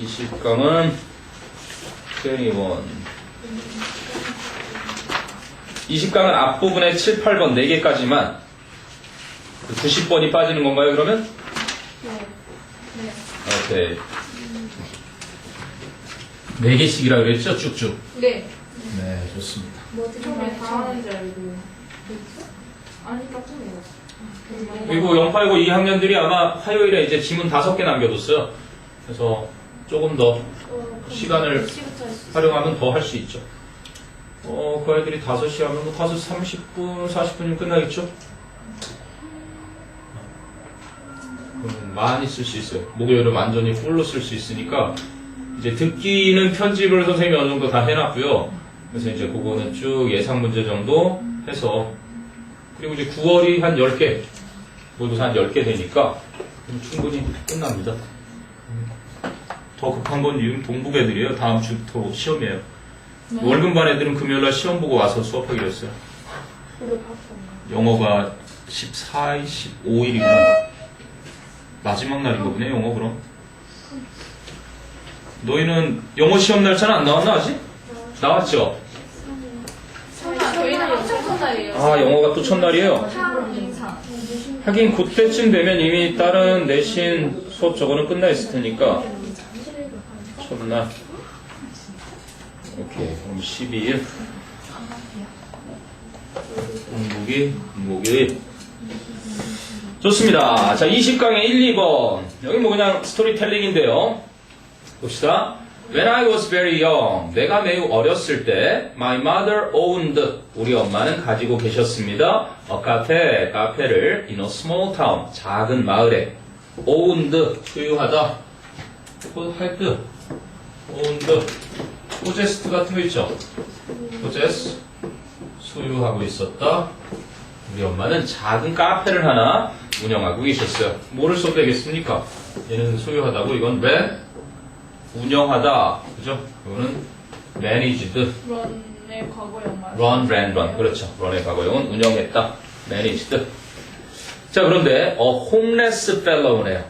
20강은 20강은 앞부분에 7, 8번 4개까지만 90번이 빠지는 건가요, 그러면? 네. 오케이. 4개씩이라 그랬죠, 쭉쭉? 네. 네, 좋습니다. 뭐 처음에 다 하는 줄 알고. 아니, 깜짝 놀랐어. 그리고 089 2학년들이 아마 화요일에 이제 지문 5개 남겨뒀어요. 그래서 조금 더 시간을 활용하면 더 할 수 있죠. 그 아이들이 5시 하면 5시 30분, 40분이면 끝나겠죠? 많이 쓸 수 있어요. 목요일은 완전히 풀로 쓸 수 있으니까 이제 듣기는 편집을 선생님이 어느 정도 다 해놨고요. 그래서 이제 그거는 쭉 예상 문제 정도 해서 그리고 이제 9월이 한 10개 모두 한 10개 되니까 충분히 끝납니다. 더 급한 건 지금 동북 애들이에요. 다음 주부터 시험이에요. 월급반 애들은 금요일날 시험 보고 와서 수업하기로 했어요. 영어가 14일, 15일이구나. 마지막 날인가 보네, 영어 그럼. 너희는 영어 시험 날짜는 안 나왔나, 아직? 나왔죠? 저희는 항상 첫날이에요. 영어가 또 첫날이에요? 하긴 그때쯤 되면 이미 다른 내신 수업 저거는 끝나 있을 테니까. 첫날. 오케이, 그럼 12일. 목요일. 좋습니다. 자, 20강의 1, 2번. 여기 뭐 그냥 스토리텔링인데요. 봅시다. When I was very young, 내가 매우 어렸을 때, my mother owned, 우리 엄마는 가지고 계셨습니다. 카페를 in a small town, 작은 마을에. owned, 소유하다. had, owned, possessed 같은 거 있죠? possess, 소유하고 있었다. 우리 엄마는 작은 카페를 하나 운영하고 계셨어요. 뭐를 써도 되겠습니까? 얘는 소유하다고, 이건 ran, 운영하다, 그죠? 이거는 managed, 런의 과거형 말. run. 그렇죠. run의 과거형은 운영했다, managed. 자, 그런데 homeless fellow네요.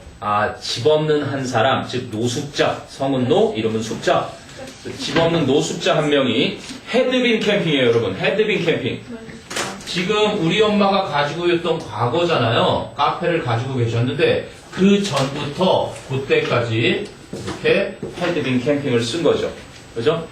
집 없는 한 사람, 즉 노숙자, 성은 노, 이름은 숙자. 집 없는 노숙자 한 명이 had been camping이에요, 여러분. had been camping. 지금 우리 엄마가 가지고 있던 과거잖아요. 카페를 가지고 계셨는데 그 전부터 그때까지 이렇게 had been camping을 쓴 거죠. 그죠?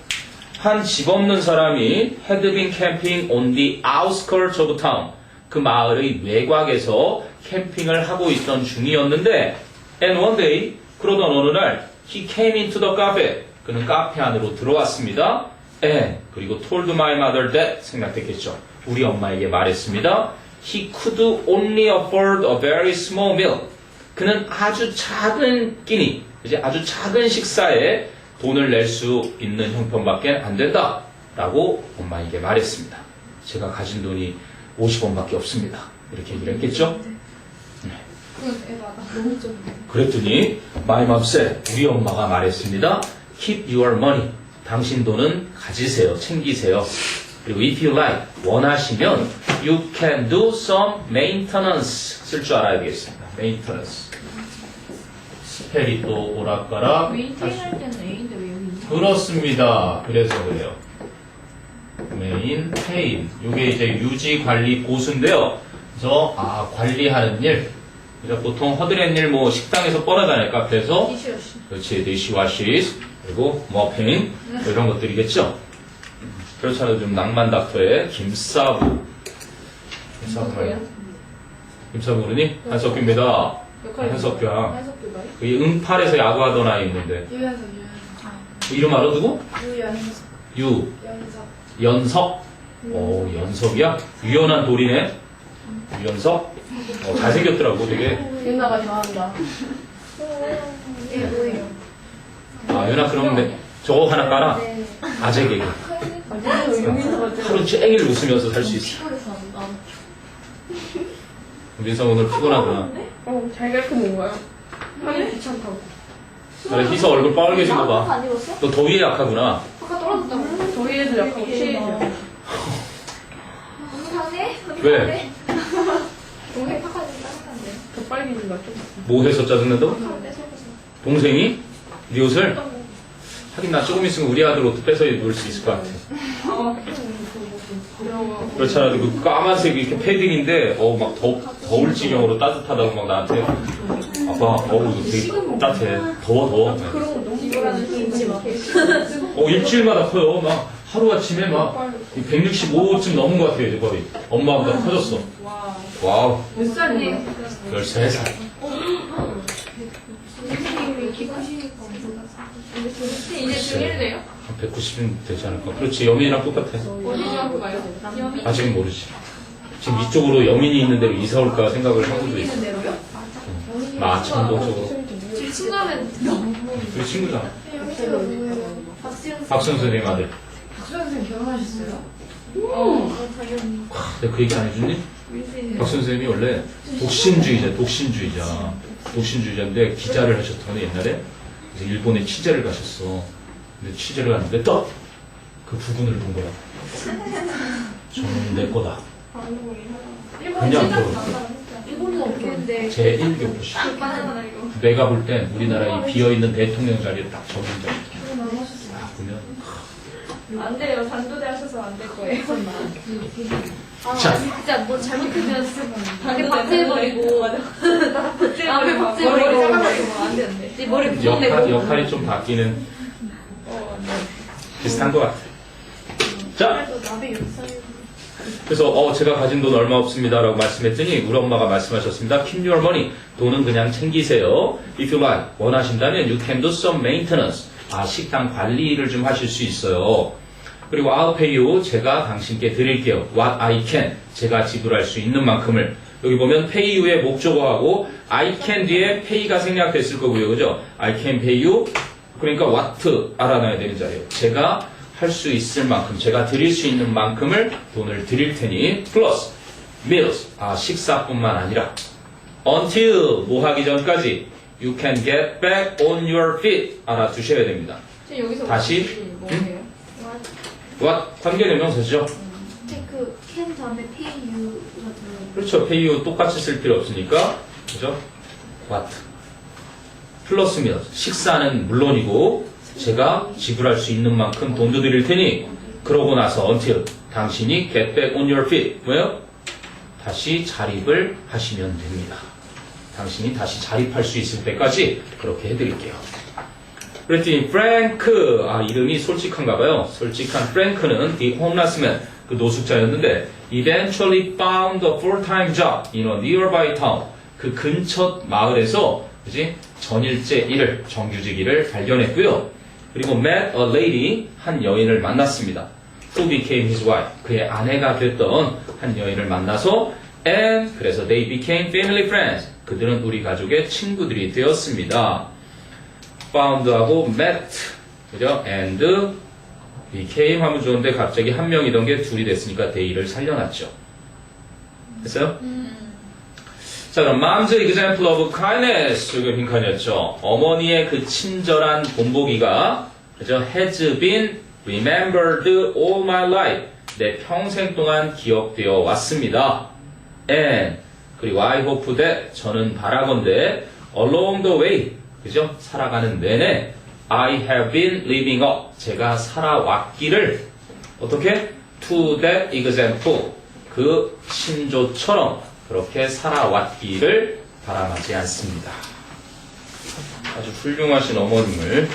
한 집 없는 사람이 had been camping on the outskirts of town. 그 마을의 외곽에서 캠핑을 하고 있던 중이었는데 and one day, 그러던 어느 날 he came into the cafe. 그는 카페 안으로 들어왔습니다. and, 그리고 told my mother that, 생각했겠죠. 우리 엄마에게 말했습니다. He could only afford a very small meal. 그는 아주 작은 끼니, 이제 아주 작은 식사에 돈을 낼 수 있는 형편밖에 안 된다. 라고 엄마에게 말했습니다. 제가 가진 돈이 50원밖에 없습니다. 이렇게 얘기를 했겠죠? 그건 에바다. 너무 좀. 그랬더니 my mom said, 우리 엄마가 말했습니다. Keep your money. 당신 돈은 가지세요. 챙기세요. 그리고 if you like, 원하시면 you can do some maintenance. 쓸 줄 알아야 되겠습니다. maintenance. 스펠이 또 오락가락. 메인테인 할 때는 A인데 왜 여기 있냐? 그렇습니다. 그래서 그래요. maintain. 이게 이제 유지, 관리, 보수인데요. 그래서 관리하는 일. 그래서 보통 허드렛 일, 뭐 식당에서 뻔하잖아요. 카페에서. 이슈였어. 그렇지, dishwashes, 그리고 mopping, 이런 것들이겠죠. 그렇잖아요. 좀 낭만 닥터의 김사부. 김사부 말이야? 김사부 모르니? 한석규입니다. 한석규야. 한석규가? 그 응팔에서 야구하던 아이 있는데. 유연석. 이름 알아, 누구? 유연석. 연석. 연석. 오, 연석이야? 유연한 돌이네? 유연석? 잘생겼더라고, 되게. 윤나가 좋아한다. 이게 뭐예요? 유나, 그럼 저거 하나 깔아. 아재 개그. 하루 종일 웃으면서 살 수 있어. 민성 오늘 피곤하구나. 잘 가르쳐놓은 거야. 하기 귀찮다고. 그래, 희서 얼굴 빨개진 거 봐. 안 입었어? 너 더위에 약하구나. 아까 떨어졌다고. 저희 애들 약간 취해져. 왜? 동생 팍하니 따뜻한데. 더 빨개진다 좀. 뭐 해서 짜증낸다고? 동생이? 네 옷을? 하긴 나 조금 있으면 우리 아들 옷도 뺏어 입을 수 있을 것 같아. 그렇잖아. 그 까만색 이렇게 패딩인데, 막 더울 지경으로 따뜻하다고 막 나한테. 아빠, 이거 되게 따뜻해. 더워. 그런 거 너무 좋아하는 거 마. 일주일마다 커요. 막 하루아침에 막 165쯤 넘은 것 같아요, 이제 거의. 엄마보다 커졌어. 와우. 몇 살이에요? 13살. 선생님이 키 크시니까 이제 중1이래요? 한 190은 되지 않을까? 그렇지, 여민이랑 똑같아. 어디 중학교 가요? 아직은 모르지. 지금 이쪽으로 여민이 있는 대로 이사 올까 생각을 하고도 있어. 있는 대로요? 마천동 쪽으로. 제 친구는 우리 친구잖아. 여민이가 누구예요? 박선 선생님 아들. 박수 선생님 결혼하셨어요? 당연히 내가 그 얘기 안 해줬니? 박선 선생님이 원래 독신주의자인데 기자를 하셨던 옛날에. 그래서 일본에 취재를 가셨어. 근데 취재를 갔는데 딱 그 부분을 본 거야. 저는 내 거다. 그냥 일본은 없겠는데 제 1교포시. 바나나 이거 내가 볼 땐 우리나라 이 비어있는 대통령 자리에 딱 적임자. 딱 보면 안 돼요. 단도대 하셔서 안 될 거예요. 자, 진짜 뭐 잘못하면 방금 박제해버리고 앞에 앞에 박제해버리고 머리 잘라버리고 안 되는데. 이 머리 부숴내고 역할이 좀 바뀌는 비슷한 것 같아. 자, 나비 연상이 그래서 제가 가진 돈 얼마 없습니다라고 말씀했더니 우리 엄마가 말씀하셨습니다. Keep your money. 돈은 그냥 챙기세요. If you like. 원하신다면 you can do some maintenance. 식당 관리를 좀 하실 수 있어요. 그리고 I'll pay you, 제가 당신께 드릴게요. What I can, 제가 지불할 수 있는 만큼을. 여기 보면 pay you의 목적어하고 I can 뒤에 pay가 생략됐을 거고요. 그죠? I can pay you, 그러니까 what 알아놔야 되는 자리예요. 제가 할 수 있을 만큼, 제가 드릴 수 있는 만큼을 돈을 드릴 테니 플러스 meals, 식사뿐만 아니라 until, 뭐 하기 전까지 you can get back on your feet, 알아두셔야 됩니다. 지금 여기서 다시, 뭐예요? what, 관계대명사죠. 그 can 다음에 pay you가 들어요. 그렇죠. pay you 똑같이 쓸 필요 없으니까, 그죠? what 플러스 meals, 식사는 물론이고 제가 지불할 수 있는 만큼 돈도 드릴 테니 그러고 나서 until 당신이 get back on your feet, 뭐예요? 다시 자립을 하시면 됩니다. 당신이 다시 자립할 수 있을 때까지 그렇게 해드릴게요. 그랬더니 프랭크, 이름이 솔직한가 봐요. 솔직한 프랭크는 the homeless man, 그 노숙자였는데 eventually found a full-time job in a nearby town, 그 근처 마을에서 그지 전일제 일을, 정규직 일을 발견했고요. 그리고 met a lady, 한 여인을 만났습니다. who became his wife, 그의 아내가 됐던 한 여인을 만나서 and 그래서 they became family friends, 그들은 우리 가족의 친구들이 되었습니다. found하고 met, 그죠? and became 하면 좋은데 갑자기 한 명이던 게 둘이 됐으니까 they를 살려놨죠. 됐어요? 자, 그럼 mom's example of kindness, 이거 빈칸이었죠. 어머니의 그 친절한 본보기가, 그죠? has been remembered all my life, 내 평생 동안 기억되어 왔습니다. and 그리고 I hope that, 저는 바라건대 along the way, 그죠? 살아가는 내내 I have been living up, 제가 살아왔기를 어떻게? to that example, 그 신조처럼 그렇게 살아왔기를 바람하지 않습니다. 아주 훌륭하신 어머님을,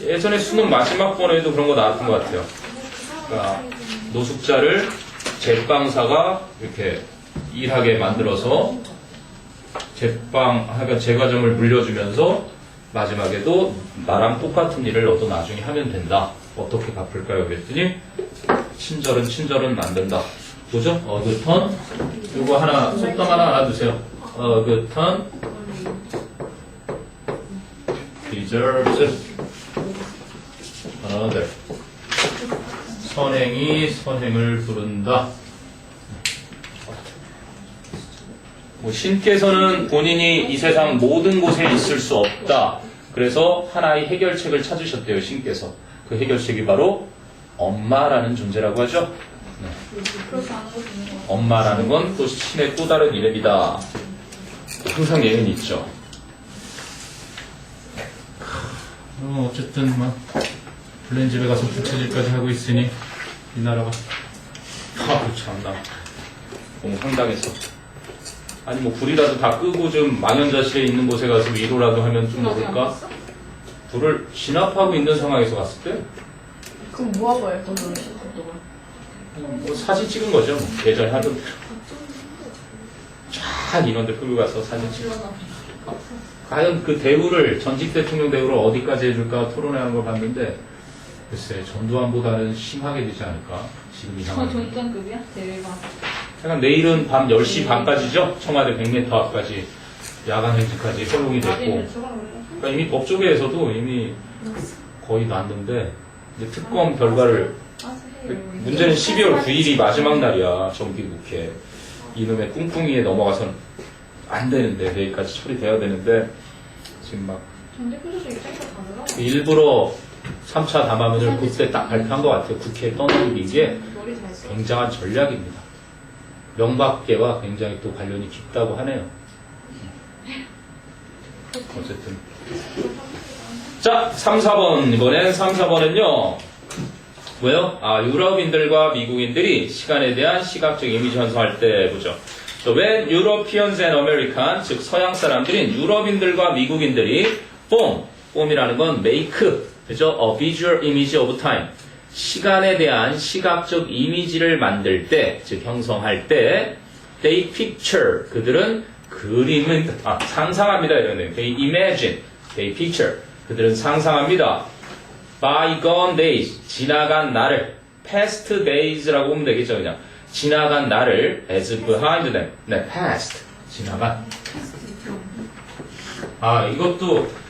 예전에 수능 마지막 번에도 그런 거 나왔던 것 같아요. 그러니까 노숙자를 제빵사가 이렇게 일하게 만들어서 하여간 제과점을 물려주면서 마지막에도 나랑 똑같은 일을 너도 나중에 하면 된다. 어떻게 갚을까요? 그랬더니 친절은 만든다. 뭐죠? 어그턴, 요거 하나, 속담 하나 알아두세요. 어그턴 deserves another. 선행이 선행을 부른다. 신께서는 본인이 이 세상 모든 곳에 있을 수 없다. 그래서 하나의 해결책을 찾으셨대요, 신께서. 그 해결책이 바로 엄마라는 존재라고 하죠. 엄마라는 건 또 신의 또 다른 이름이다. 항상 예는 있죠. 어쨌든 막 블렌 집에 가서 부채질까지 하고 있으니 이 나라가 참나 너무 황당해서. 아니 뭐 불이라도 다 끄고 좀 망연자실에 있는 곳에 가서 위로라도 하면 좀 모를까? 불을 진압하고 있는 상황에서 갔을 때 그럼 뭐 하고 해요? 동안? 뭐 사진 찍은 거죠. 뭐. 예전에 하던 대로 쫙 인원들 끌고 가서 사진 찍고. 과연 그 대우를, 전직 대통령 대우를 어디까지 해줄까 토론하는 걸 봤는데 글쎄 전두환보다는 심하게 되지 않을까 지금 이 상황. 전두환급이야? 대회가. 약간 내일은 밤 10시 반까지죠. 청와대 100m 앞까지 야간 행진까지 허용이 됐고, 그러니까 이미 법조계에서도 이미 거의 났는데 이제 특검 결과를, 문제는 12월 9일이 마지막 날이야. 정기국회. 이놈의 꿍꿍이에 넘어가선 안 되는데, 내일까지 처리돼야 되는데 지금 막 일부러 3차 담화문을 그때 딱 발표한 것 같아요. 국회에 떠넘긴 게 굉장한 전략입니다. 명박계와 굉장히 또 관련이 깊다고 하네요. 어쨌든 자, 3, 4번. 이번엔 3, 4번은요 뭐예요? 유럽인들과 미국인들이 시간에 대한 시각적 이미지 형성할 때 보죠. So when Europeans and Americans, 즉 서양 사람들인 유럽인들과 미국인들이 form이라는 건 make, 그죠? A visual image of time, 시간에 대한 시각적 이미지를 만들 때, 즉 형성할 때, they picture, 그들은 그림을 상상합니다. 이런 데. They imagine, they picture, 그들은 상상합니다. bygone days, 지나간 날을, past days라고 보면 되겠죠, 그냥. 지나간 날을 as behind them. 네, past. 지나간. 아,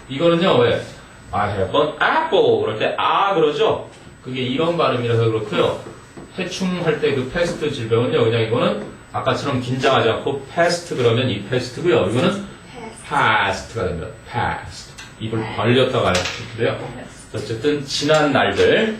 이거는요, 왜? I have an apple. 그럴 때, 그러죠? 그게 이런 발음이라서 그렇고요. 해충할 때 그 past 질병은요, 그냥 이거는 아까처럼 긴장하지 않고 past 그러면 이 past고요. 이거는 past가 됩니다. past. 입을 벌렸다가 해요. 어쨌든, 지난 날들.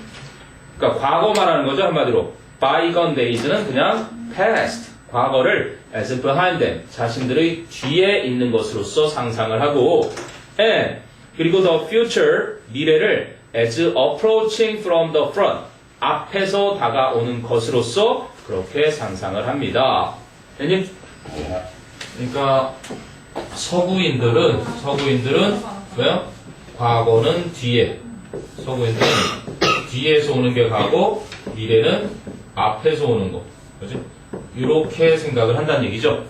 그러니까 과거 말하는 거죠, 한마디로. bygone days는 그냥 past. 과거를 as behind them. 자신들의 뒤에 있는 것으로서 상상을 하고, and 그리고 the future, 미래를 as approaching from the front, 앞에서 다가오는 것으로서 그렇게 상상을 합니다. 왜냐면, 그러니까 서구인들은 왜요? 과거는 뒤에, 서구인들은 뒤에서 오는 게 과거, 미래는 앞에서 오는 거, 그렇지? 이렇게 생각을 한다는 얘기죠.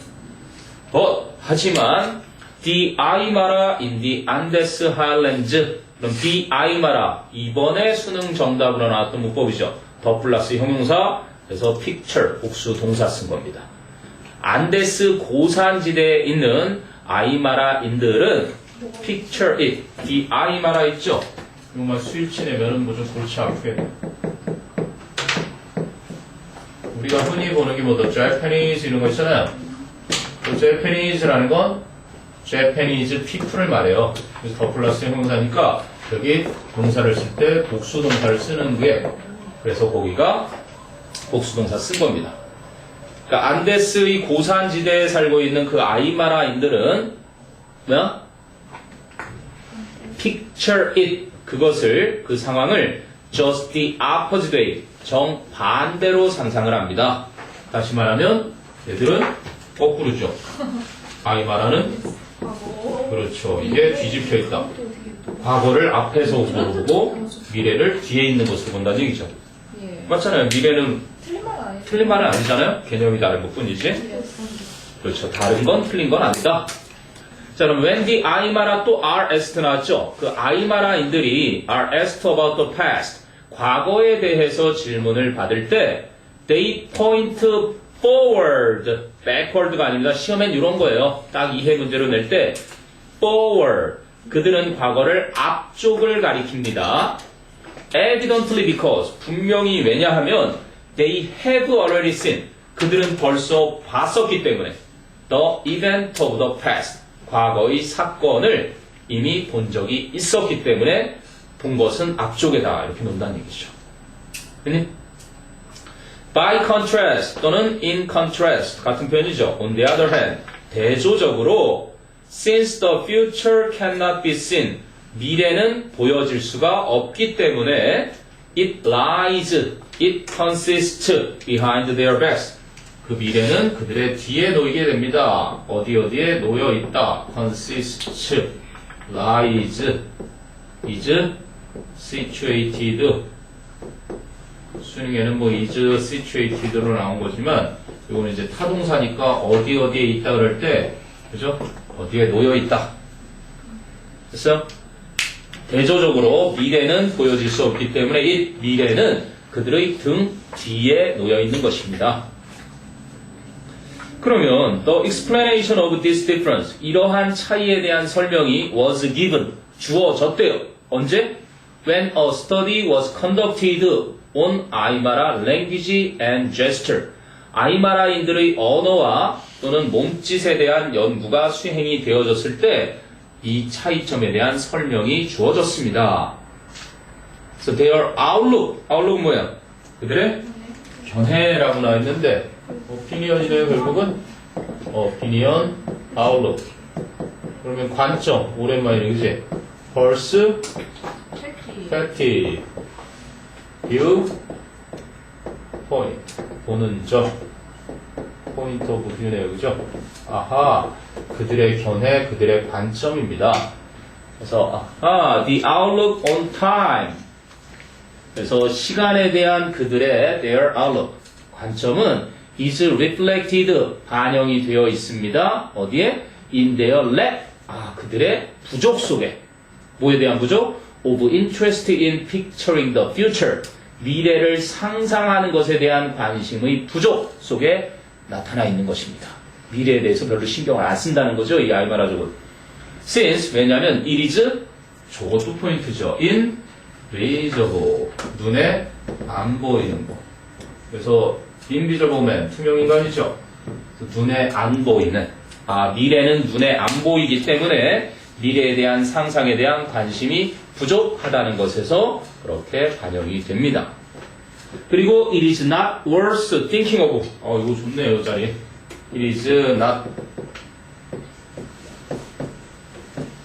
하지만 the Aymara in the Andes Highlands. 그럼 the Aymara 이번에 수능 정답으로 나왔던 문법이죠. 더 플러스 형용사. 그래서 picture 복수 동사 쓴 겁니다. 안데스 고산지대에 있는 아이마라인들은 picture it. the Aymara 있죠. 정말 수일치 내면은 뭐 좀 골치 아프게 돼요. 우리가 흔히 보는 게 뭐 the Japanese 이런 거 있잖아요. 그 Japanese라는 건 Japanese people을 말해요. 그래서 더 플러스 형용사니까 여기 동사를 쓸 때 복수 동사를 쓰는 게 그래서 거기가 복수 동사 쓴 겁니다. 그러니까 안데스의 고산지대에 살고 있는 그 아이마라인들은 뭐야? Picture it. 그것을 그 상황을 just the opposite way. 정반대로 상상을 합니다. 다시 말하면 얘들은 거꾸로죠. 아이마라는 그렇죠. 이게 뒤집혀 있다. 과거를 앞에서 보고 미래를 뒤에 있는 것으로 본다는 얘기죠. 예. 맞잖아요. 미래는 틀린 말 아니에요? 틀린 말은 아니잖아요. 개념이 다른 것 뿐이지. 그렇죠. 다른 건 틀린 건 아니다. 자, 그럼 when the Aymara 또 are asked 나왔죠. 그 아이마라인들이 are asked about the past. 과거에 대해서 질문을 받을 때 they point forward. backward가 아닙니다. 시험엔 이런 거예요. 딱 이해 문제로 낼 때 forward. 그들은 과거를 앞쪽을 가리킵니다. Evidently because. 분명히 왜냐하면 they have already seen. 그들은 벌써 봤었기 때문에 the event of the past. 과거의 사건을 이미 본 적이 있었기 때문에 본 것은 앞쪽에다 이렇게 놓는다는 얘기죠. By contrast 또는 in contrast 같은 표현이죠. On the other hand, 대조적으로 since the future cannot be seen, 미래는 보여질 수가 없기 때문에 it lies, it consists behind their backs. 그 미래는 그들의 뒤에 놓이게 됩니다. 어디에 놓여 있다. consists, lies, is situated. 수능에는 뭐 is situated로 나온 거지만 이거는 이제 타동사니까 어디에 있다 그럴 때 그죠? 어디에 놓여 있다. 됐어요? 대조적으로 미래는 보여질 수 없기 때문에 이 미래는 그들의 등 뒤에 놓여 있는 것입니다. 그러면 the explanation of this difference 이러한 차이에 대한 설명이 was given 주어졌대요. 언제? When a study was conducted on Aymara language and gesture. 아이마라인들의 언어와 또는 몸짓에 대한 연구가 수행이 되어졌을 때 이 차이점에 대한 설명이 주어졌습니다. So their outlook 뭐야? 그들의 견해라고 나와 있는데 opinion이래요 결국은 opinion, outlook. 그러면 관점 오랜만이네 그지? perspective, view, point. 보는 점. point of view네요 그죠? 아하, 그들의 견해, 그들의 관점입니다. 그래서 the outlook on time. 그래서 시간에 대한 그들의 their outlook 관점은 is reflected 반영이 되어 있습니다. 어디에? in their lack. 그들의 부족 속에. 뭐에 대한 부족? of interest in picturing the future. 미래를 상상하는 것에 대한 관심의 부족 속에 나타나 있는 것입니다. 미래에 대해서 별로 신경을 안 쓴다는 거죠. 이 알마라족은. Since, 왜냐하면 it is, 저것도 포인트죠. invisible, 눈에 안 보이는 거. 그래서 invisible man, 투명인간이죠. 눈에 안 보이는, 미래는 눈에 안 보이기 때문에 미래에 대한 상상에 대한 관심이 부족하다는 것에서 그렇게 반영이 됩니다. 그리고 it is not worth thinking of. 이거 좋네요, 이 자리. It is not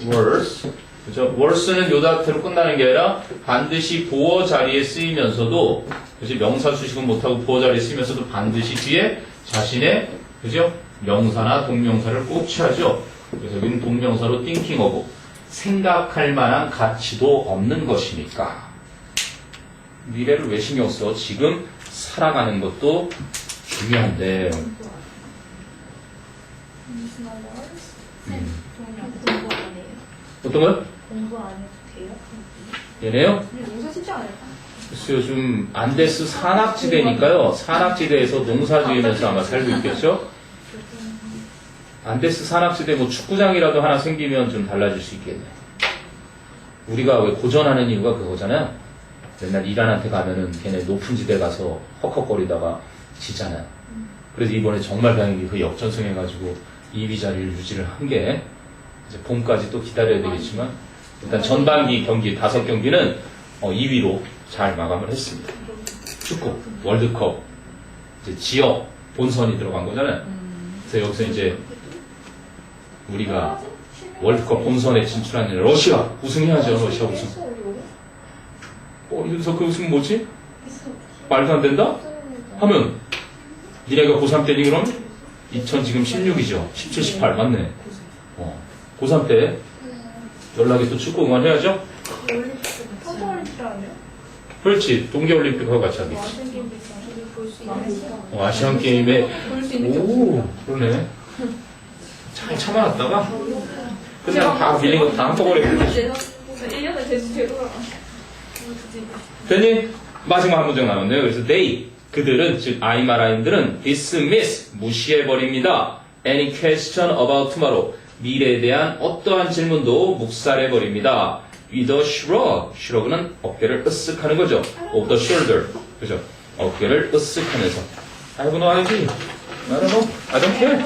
worth. 그죠? worth는 요 자태로 끝나는 게 아니라 반드시 보어 자리에 쓰이면서도, 그죠? 명사 수식은 못하고 보어 자리에 쓰이면서도 반드시 뒤에 자신의, 그죠? 명사나 동명사를 꼭 취하죠. 그래서 여기는 동명사로 thinking of. 생각할 만한 가치도 없는 것이니까. 미래를 왜 신경 써? 지금 살아가는 것도 중요한데. 공부 안 해요. 어떤 거요? 공부 안 해도 돼요? 얘네요? 근데 농사 쉽지 않을까? 글쎄요, 요즘 안데스 산악지대니까요. 산악지대에서 농사 지으면서 아마 살고 있겠죠? 안데스 산악지대 뭐 축구장이라도 하나 생기면 좀 달라질 수 있겠네. 우리가 왜 고전하는 이유가 그거잖아요. 맨날 이란한테 가면은 걔네 높은 지대 가서 헉헉거리다가 지잖아요. 그래서 이번에 정말 다행히 그 역전승해가지고 2위 자리를 유지를 한 게 이제 봄까지 또 기다려야 되겠지만 일단 전반기 경기 5경기는 2위로 잘 마감을 했습니다. 축구 월드컵 이제 지역 본선이 들어간 거잖아요. 그래서 여기서 이제 우리가 월드컵 본선에 진출한 러시아 우승해야죠. 러시아 우승. 여기서 그 우승 뭐지? 말도 안 된다? 하면 니네가 고3 때니 그럼? 2000 지금 16이죠. 17, 18 맞네. 고3 때 연락이 또 축구 응원해야죠? 평소올림픽 아니에요? 그렇지. 동계올림픽하고 같이 하겠지. 볼수 있는 아시안게임에 볼수 있는 오 그러네. 잘 참아놨다가 그냥 다 밀린 거 다 한꺼번에 1년에 제주 되돌아. 됐니? 마지막 한 문장 남았네요. 그래서 they 그들은 즉 아이마라인들은 dismiss 무시해버립니다. any question about tomorrow 미래에 대한 어떠한 질문도 묵살해버립니다. with a shrug shrug는 어깨를 으쓱하는 거죠. of the shoulder 그죠? 어깨를 으쓱하면서 아이고 너 알지? I don't know. I don't care.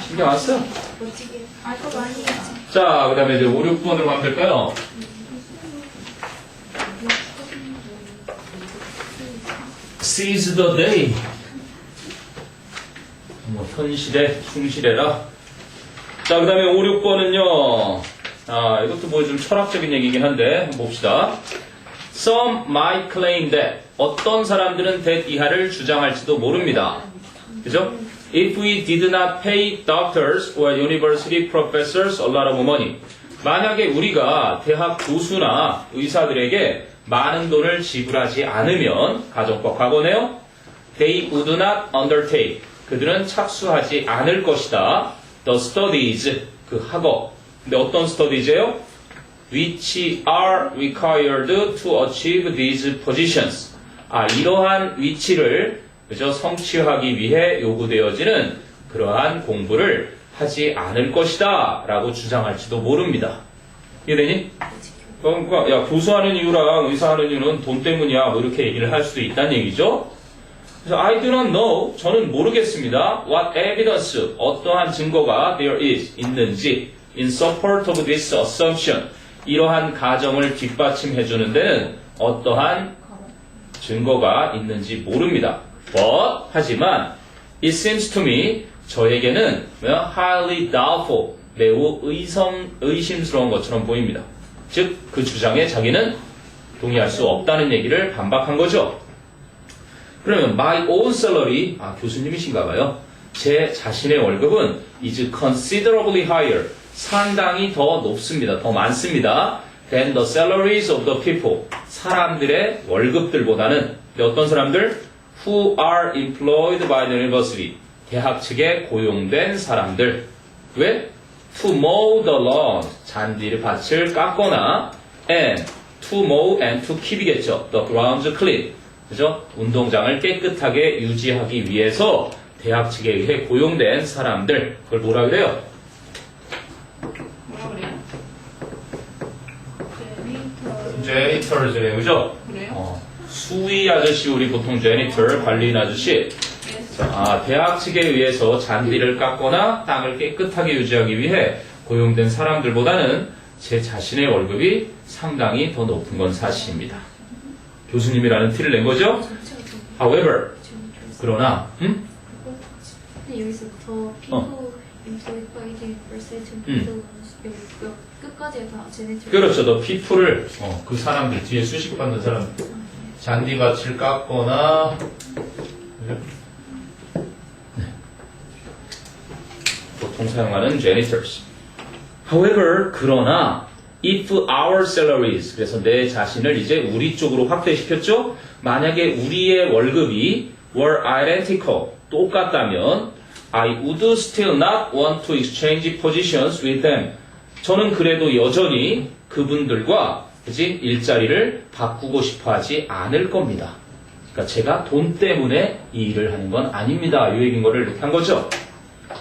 신경 안 써. 멋지게. 알거 아니야. 자, 그 다음에 이제 5, 6번으로 가면 될까요? Seize the day. 현실에 충실해라. 자, 그 다음에 5, 6번은요. 이것도 뭐 좀 철학적인 얘기긴 한데, 한번 봅시다. Some might claim that. 어떤 사람들은 that 이하를 주장할지도 모릅니다. 그죠? If we did not pay doctors or university professors a lot of money. 만약에 우리가 대학 교수나 의사들에게 많은 돈을 지불하지 않으면, 가정법 과거네요. They would not undertake. 그들은 착수하지 않을 것이다. The studies. 그 학업. 근데 어떤 studies예요? Which are required to achieve these positions. 이러한 위치를 그저 성취하기 위해 요구되어지는 그러한 공부를 하지 않을 것이다 라고 주장할지도 모릅니다. 이해되니? 그러니까 야 교수하는 이유랑 의사하는 이유는 돈 때문이야 뭐 이렇게 얘기를 할 수도 있다는 얘기죠. 그래서 I do not know 저는 모르겠습니다. What evidence 어떠한 증거가 there is 있는지 in support of this assumption 이러한 가정을 뒷받침해 주는 데는 어떠한 증거가 있는지 모릅니다. But 하지만 it seems to me 저에게는 highly doubtful 매우 의심스러운 것처럼 보입니다. 즉 그 주장에 자기는 동의할 수 없다는 얘기를 반박한 거죠. 그러면 my own salary 교수님이신가 봐요. 제 자신의 월급은 is considerably higher 상당히 더 높습니다. 더 많습니다. than the salaries of the people 사람들의 월급들보다는 근데 어떤 사람들? who are employed by the university 대학 측에 고용된 사람들 왜? to mow the lawn 잔디를 밭을 깎거나 and to mow and to keep이겠죠. The grounds clean. 그죠? 운동장을 깨끗하게 유지하기 위해서 대학 측에 의해 고용된 사람들, 그걸 뭐라 그래요? 뭐라 그래요? 제니터즈예요, 그죠? 그래요? 수위 아저씨, 우리 보통 제니터, 관리인 아저씨. 대학 측에 의해서 잔디를 깎거나 땅을 깨끗하게 유지하기 위해 고용된 사람들보다는 제 자신의 월급이 상당히 더 높은 건 사실입니다. 교수님이라는 티를 낸 거죠? However, 그러나, 근데 여기서 더 people employed by the percentage people 여기 끝까지 다 제네티브. 그렇죠. 더 people을, 그 사람들, 뒤에 수식받는 사람들. 잔디밭을 깎거나, 네. 보통 사용하는 janitors. However, 그러나, if our salaries, 그래서 내 자신을 이제 우리 쪽으로 확대시켰죠? 만약에 우리의 월급이 were identical, 똑같다면, I would still not want to exchange positions with them. 저는 그래도 여전히 그분들과 그지 일자리를 바꾸고 싶어 하지 않을 겁니다. 그러니까 제가 돈 때문에 이 일을 하는 건 아닙니다. 이 얘기인 거를 이렇게 한 거죠.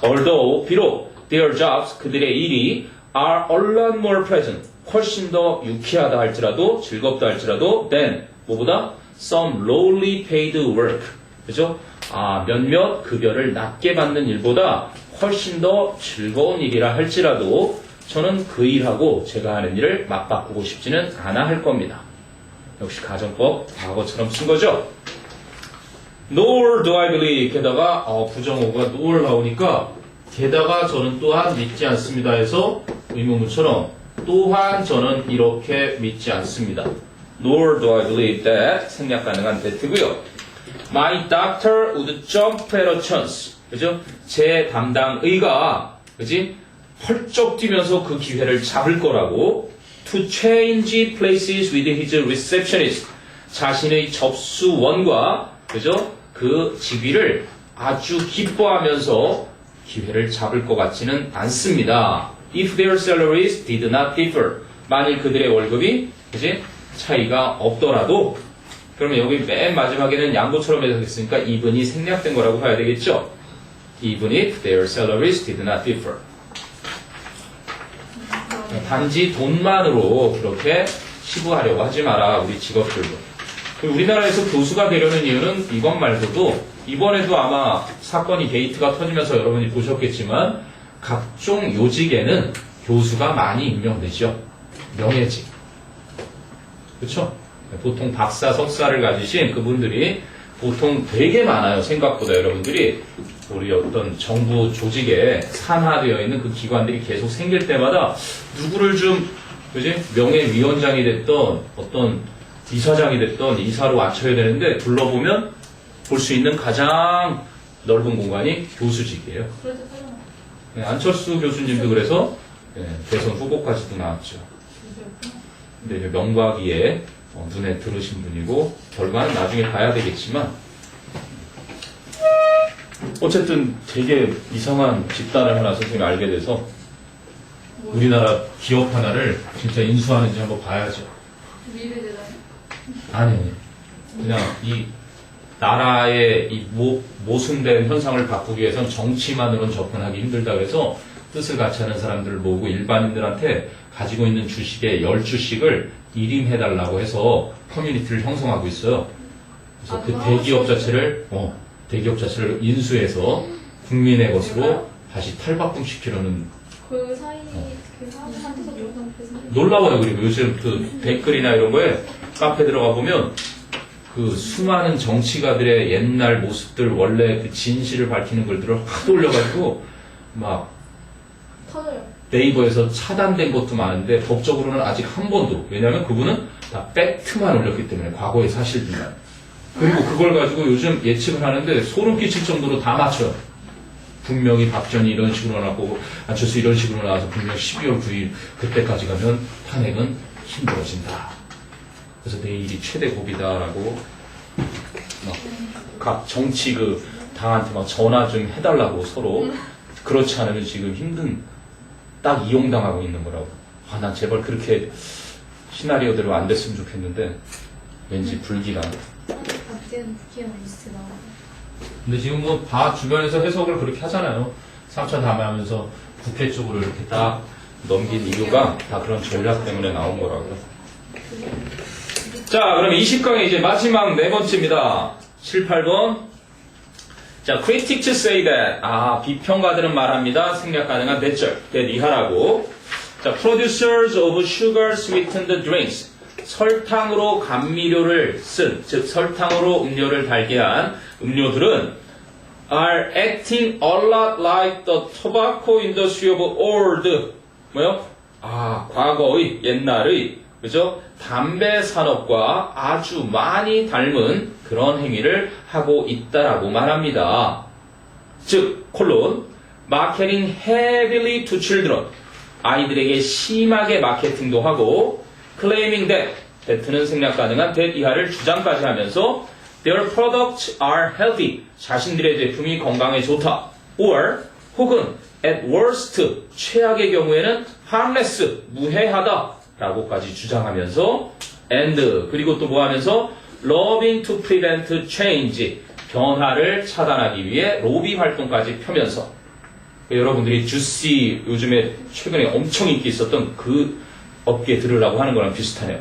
Although, 비록 their jobs, 그들의 일이 are a lot more pleasant, 훨씬 더 유쾌하다 할지라도, 즐겁다 할지라도, than, 뭐보다? some lowly paid work. 그죠? 몇몇 급여를 낮게 받는 일보다 훨씬 더 즐거운 일이라 할지라도 저는 그 일하고 제가 하는 일을 맞바꾸고 싶지는 않아 할 겁니다. 역시 가정법 과거처럼 쓴 거죠. Nor do I believe. 게다가 부정어가 nor 나오니까 게다가 저는 또한 믿지 않습니다 해서 의문문처럼 또한 저는 이렇게 믿지 않습니다. Nor do I believe that. 생략 가능한 that고요. My doctor would jump at a chance. 그죠? 제 담당의가 그지? 펄쩍 뛰면서 그 기회를 잡을 거라고. To change places with his receptionist. 자신의 접수원과 그죠? 그 직위를 아주 기뻐하면서 기회를 잡을 것 같지는 않습니다. If their salaries did not differ. 만일 그들의 월급이 그지? 차이가 없더라도 그러면 여기 맨 마지막에는 양보처럼 해석했으니까 even이 생략된 거라고 봐야 되겠죠? Even if their salaries did not differ. 단지 돈만으로 그렇게 시부하려고 하지 마라, 우리 직업들도. 우리나라에서 교수가 되려는 이유는 이것 말고도 이번에도 아마 사건이 게이트가 터지면서 여러분이 보셨겠지만 각종 요직에는 교수가 많이 임명되죠. 명예직. 그렇죠? 보통 박사, 석사를 가지신 그분들이 보통 되게 많아요. 생각보다 여러분들이 우리 어떤 정부 조직에 산하되어 있는 그 기관들이 계속 생길 때마다 누구를 좀 그지? 명예위원장이 됐던 어떤 이사장이 됐던 이사로 앉혀야 되는데 불러보면 볼 수 있는 가장 넓은 공간이 교수직이에요. 네, 안철수 교수님도 그래서 대선 후보까지도 나왔죠. 근데 이제 명박이에 눈에 들으신 분이고 결과는 나중에 봐야 되겠지만 어쨌든 되게 이상한 집단을 하나 선생님이 알게 돼서 우리나라 기업 하나를 진짜 인수하는지 한번 봐야죠. 미래대단. 아니 그냥 이 나라의 이 모순된 현상을 바꾸기 위해선 정치만으로는 접근하기 힘들다 그래서 뜻을 같이 하는 사람들을 모으고 일반인들한테 가지고 있는 주식의 10주씩을 일임해달라고 해서 커뮤니티를 형성하고 있어요. 그래서 그 대기업 자체를 인수해서 국민의 것으로 다시 탈바꿈시키려는 그 사람한테서 놀라워요. 그리고 요즘 그 댓글이나 이런 거에 카페 들어가 보면 그 수많은 정치가들의 옛날 모습들 원래 그 진실을 밝히는 글들을 하도 올려가지고 막 터져요. 네이버에서 차단된 것도 많은데 법적으로는 아직 한 번도. 왜냐하면 그분은 다 팩트만 올렸기 때문에 과거의 사실들만. 그리고 그걸 가지고 요즘 예측을 하는데 소름 끼칠 정도로 다 맞춰요. 분명히 박전이 이런 식으로 나왔고 안철수 이런 식으로 나와서 분명 12월 9일 그때까지 가면 탄핵은 힘들어진다. 그래서 내일이 최대 고비다라고 막 각 정치 그 당한테 막 전화 좀 해달라고 서로. 그렇지 않으면 지금 힘든 딱 이용당하고 있는 거라고. 난 제발 그렇게 시나리오대로 안 됐으면 좋겠는데 왠지 불길한. 박제는 부캐가 있으나. 근데 지금 뭐 다 주변에서 해석을 그렇게 하잖아요. 상처 담으면서 부캐 쪽으로 이렇게 딱 넘긴 이유가 다 그런 전략 때문에 나온 거라고요. 자, 그럼 20강의 이제 마지막 네 번째입니다. 7, 8번. 자, critics say that. 비평가들은 말합니다. 생략 가능한 대절. that 이하라고. 자, producers of sugar sweetened drinks. 설탕으로 감미료를 쓴, 즉 설탕으로 음료를 달게 한 음료들은 are acting a lot like the tobacco industry of old. 뭐요? 과거의, 옛날의, 그죠? 담배 산업과 아주 많이 닮은 그런 행위를 하고 있다라고 말합니다. 즉, marketing heavily to children. 아이들에게 심하게 마케팅도 하고, claiming that는 생략 가능한 that 이하를 주장까지 하면서 their products are healthy. 자신들의 제품이 건강에 좋다. or 혹은 at worst 최악의 경우에는 harmless 무해하다 라고까지 주장하면서 and 그리고 또 뭐 하면서 loving to prevent change 변화를 차단하기 위해 로비 활동까지 펴면서 여러분들이 주시 요즘에 최근에 엄청 인기 있었던 그 업계 들으라고 하는 거랑 비슷하네요.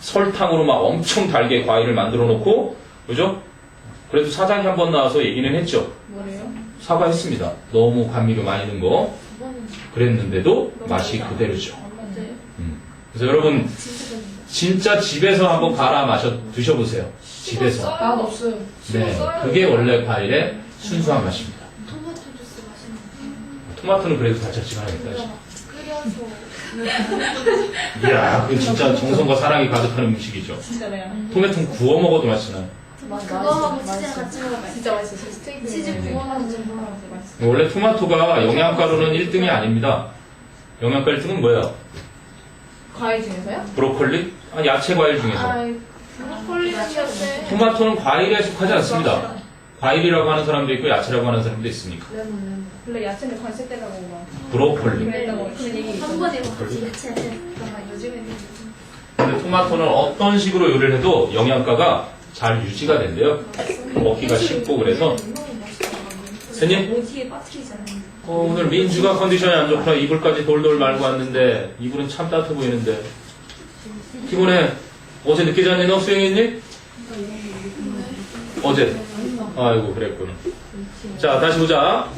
설탕으로 막 엄청 달게 과일을 만들어 놓고 그죠? 그래도 사장이 한 번 나와서 얘기는 했죠. 뭐래요? 사과했습니다. 너무 감미료 많이 넣은 거 그랬는데도 맛이 그대로죠. 맞아요. 그래서 여러분 진짜 진짜 집에서 한번 갈아 마셔 드셔보세요. 집에서. 난 없어요. 네, 그게 원래 과일의 순수한 맛입니다. 토마토 주스 마시는 토마토는 그래도 달짝지근하겠다. 끓여서 이야, 그 진짜 정성과 사랑이 가득한 음식이죠. 진짜래요. 토마토는 구워 먹어도 맛있나요? 그거하고 치즈랑 같이 먹어요. 진짜 맛있어. 스테이크. 치즈 구워가지고 좀 먹어요. 맛있어. 원래 토마토가 영양가로는 1등이 아닙니다. 영양가 1등은 뭐예요? 과일 중에서요? 브로콜리? 야채 과일 중에서. 브로콜리는 데 토마토는 과일에 속하지 않습니다. 과일이라고 하는 사람도 있고 야채라고 하는 사람도 있으니까. 원래 야채는 관세 때라고 막. 브로콜리. 그랬다고 그런 얘기 한 번에 먹지 야채를. 요즘에는 근데 토마토는 어떤 식으로 요리를 해도 영양가가 잘 유지가 된대요. 먹기가 쉽고 그래서. 선생님? 모기에 빠뜨리잖아요. 오늘 민주가 컨디션이 안 좋구나. 이불까지 돌돌 말고 왔는데 이불은 참 따뜻해 보이는데. 피곤해. 어제 늦게 잤니? 너 수영했니? 어제. 아이고 그랬구나. 자 다시 보자.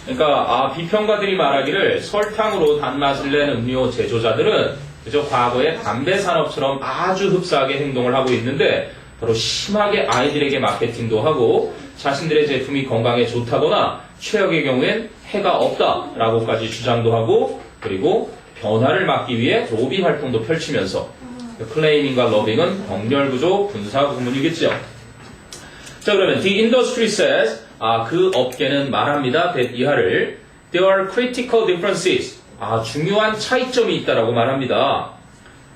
그러니까 비평가들이 말하기를 설탕으로 단맛을 낸 음료 제조자들은 그저 과거의 담배 산업처럼 아주 흡사하게 행동을 하고 있는데 바로 심하게 아이들에게 마케팅도 하고 자신들의 제품이 건강에 좋다거나 최악의 경우엔 해가 없다라고까지 주장도 하고 그리고 변화를 막기 위해 로비 활동도 펼치면서 클레이밍과 러빙은 병렬구조 분사 구문이겠죠. 자 그러면 the industry says 그 업계는 말합니다. that 이하를 there are critical differences 중요한 차이점이 있다라고 말합니다.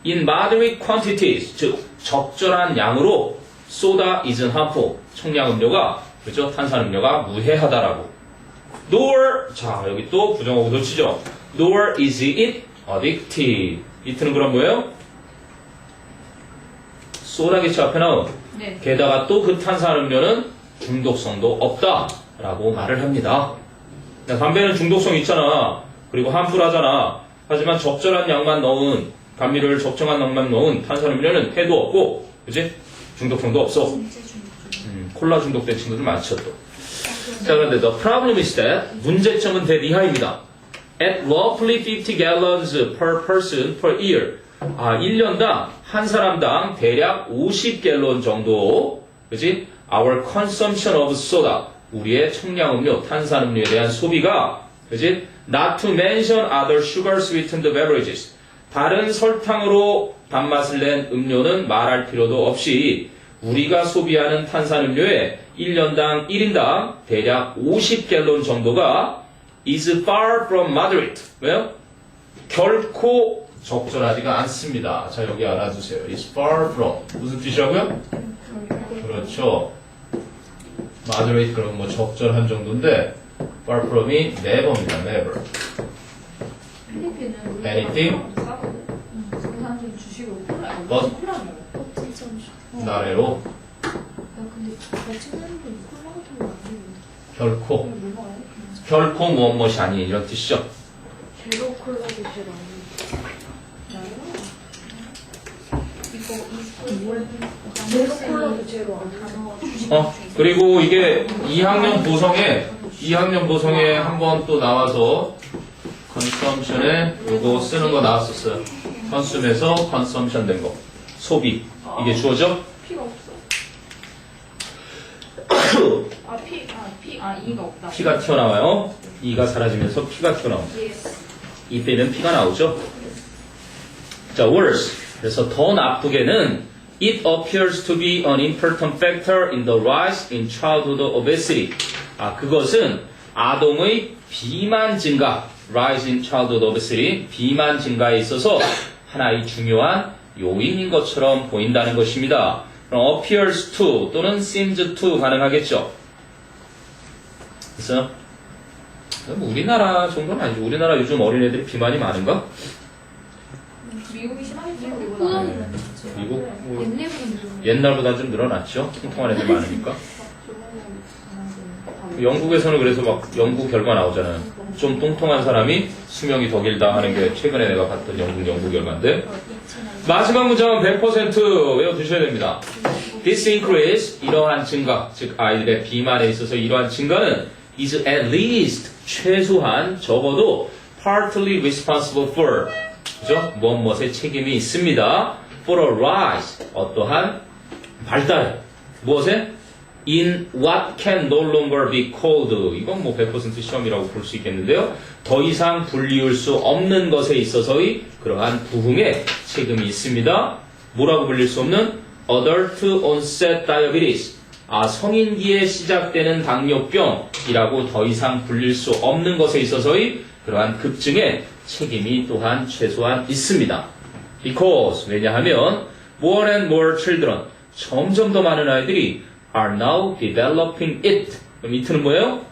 in moderate quantities 즉 적절한 양으로 soda isn't harmful 청량음료가 그렇죠 탄산음료가 무해하다라고 nor 자 여기 또 부정어구 놓치죠. nor is it addictive it는 그럼 뭐예요? 소다기치 앞에 나온 네. 게다가 또 그 탄산음료는 중독성도 없다라고 말을 합니다. 담배는 중독성 있잖아. 그리고 함풀하잖아. 하지만 적절한 양만 넣은 감미료를 적정한 양만 넣은 탄산음료는 해도 없고, 그지? 중독성도 없어. 콜라 중독된 친구들 많죠 또. 자 그런데 the problem is that 문제점은 대이하입니다. At roughly 50 gallons per person per year. 1년당 한 사람당 대략 50갤론 정도, 그지? Our consumption of soda, 우리의 청량음료, 탄산음료에 대한 소비가, 그지? Not to mention other sugar sweetened beverages. 다른 설탕으로 단맛을 낸 음료는 말할 필요도 없이 우리가 소비하는 탄산음료의 1년당 1인당 대략 50갤론 정도가 is far from moderate. 왜요? 결코 적절하지가 않습니다. 자 여기 알아두세요. is far from 무슨 뜻이라고요? 그렇죠. moderate 그럼 뭐 적절한 정도인데 far from이 never입니다. never. 필리핀은 anything 싸거든. 무슨 주식으로 콜라 뭐? 콜라 먹어. 진짜 좋아. 나래로 야 근데 발전하는 건 콜라 같은 거안 되는데. 결코 뭐 먹어요? 결코 무엇이 아닌 이런 뜻이죠. 제로 콜라도 제로 아니고. 제로 콜라도 제로 안 그리고 이게 2학년 보성에 한번 또 나와서 컨섬션에 요거 쓰는 거 나왔었어요. 컨숨에서 컨섬션 된 거. 소비. 이게 주어져? 피가 없어. 이가 없다. 피가 튀어나와요. 이가 사라지면서 피가 튀어나옵니다. 이 빼면 피가 나오죠. 자, worse. 그래서 더 나쁘게는 it appears to be an important factor in the rise in childhood obesity. 그것은 아동의 비만 증가, rise in childhood obesity, 비만 증가에 있어서 하나의 중요한 요인인 것처럼 보인다는 것입니다. 그럼 appears to 또는 seems to 가능하겠죠. 그래서 뭐 우리나라 정도는 아니죠. 우리나라 요즘 어린애들이 비만이 많은가? 미국이 심하겠죠. 호감은 진짜. 미국 뭐 옛날보다 좀. 옛날보다 좀 늘어났죠. 통통한 애들 많으니까. 영국에서는 그래서 막 연구 결과 나오잖아요. 좀 통통한 사람이 수명이 더 길다 하는 게 최근에 내가 봤던 영국 연구 결과인데. 마지막 문장은 100% 외워두셔야 됩니다. This increase, 이러한 증가, 즉 아이들의 비만에 있어서 이러한 증가는 is at least, 최소한 적어도 partly responsible for, 그죠? 무엇에 책임이 있습니다. For a rise, 어떠한 발달, 무엇에? In what can no longer be called, 이건 뭐 100% 시험이라고 볼 수 있겠는데요. 더 이상 불리울 수 없는 것에 있어서의 그러한 부흥에 책임이 있습니다. 뭐라고 불릴 수 없는? Adult onset diabetes, 성인기에 시작되는 당뇨병이라고 더 이상 불릴 수 없는 것에 있어서의 그러한 급증에 책임이 또한 최소한 있습니다. Because, 왜냐하면 more and more children, 점점 더 많은 아이들이 are now developing it. 그럼 it는 뭐예요?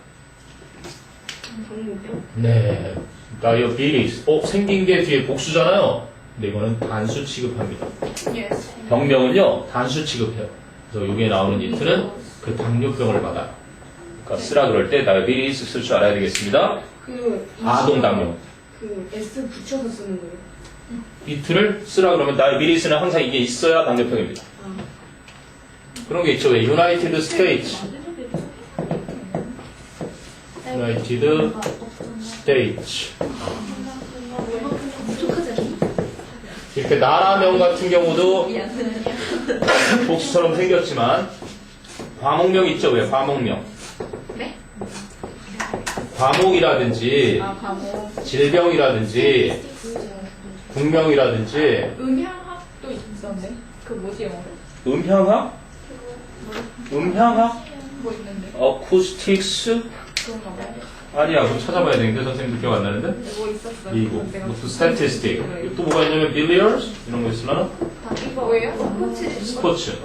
네, diabetes. 생긴 게 뒤에 복수잖아요. 근데 이거는 단수 취급합니다. 병명은요, 단수 취급해요. 그래서 여기에 나오는 it는 그 당뇨병을 받아요. 그러니까 쓰라 그럴 때 diabetes 쓸 줄 알아야 되겠습니다. 아동 당뇨. 그 S 붙여서 쓰는 거예요. it를 쓰라 그러면 diabetes는 항상 이게 있어야 당뇨병입니다. 그런 게 있죠. 왜? United States. United States. 이렇게 나라명 같은 경우도 복수처럼 생겼지만 과목명 있죠. 왜? 과목명. 네? 과목이라든지 과목. 질병이라든지 국명이라든지 음향학도 있었네. 그 뭐지 영어로? 음향학? 음향학? 뭐 있는데? 어쿠스틱스? 그런가 봐요. 아니야, 그거 찾아봐야 되는데 선생님도 기억 안 나는데? 뭐 있었어? 이거 무슨 스태티스틱 또 뭐가 있냐면 빌리어스 이런 거 있으려나? 이거 뭐예요? 스포츠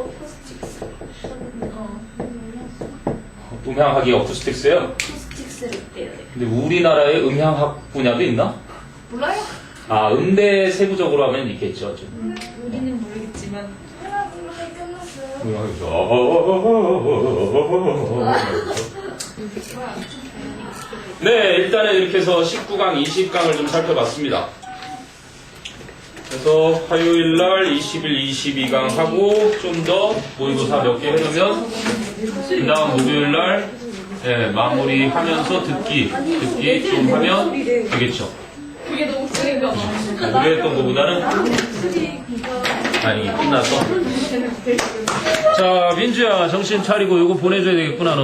음향학이 어쿠스틱스예요. 스틱스를 빼야 돼. 근데 우리나라에 음향학 분야도 있나? 몰라요? 음대 세부적으로 하면 있겠죠. 좀. 우리는 모르겠지만. 음향학이 네, 일단은 이렇게 해서 19강, 20강을 좀 살펴봤습니다. 그래서 화요일날 20일, 22강 하고 좀 더 모의고사 몇 개 해놓으면 그 다음 목요일날 마무리하면서 듣기 좀 하면 되겠죠. 그게 너무 쓰레기가 그랬던 것보다는 아니 끝나서 자 민주야 정신 차리고 이거 보내줘야 되겠구나 너.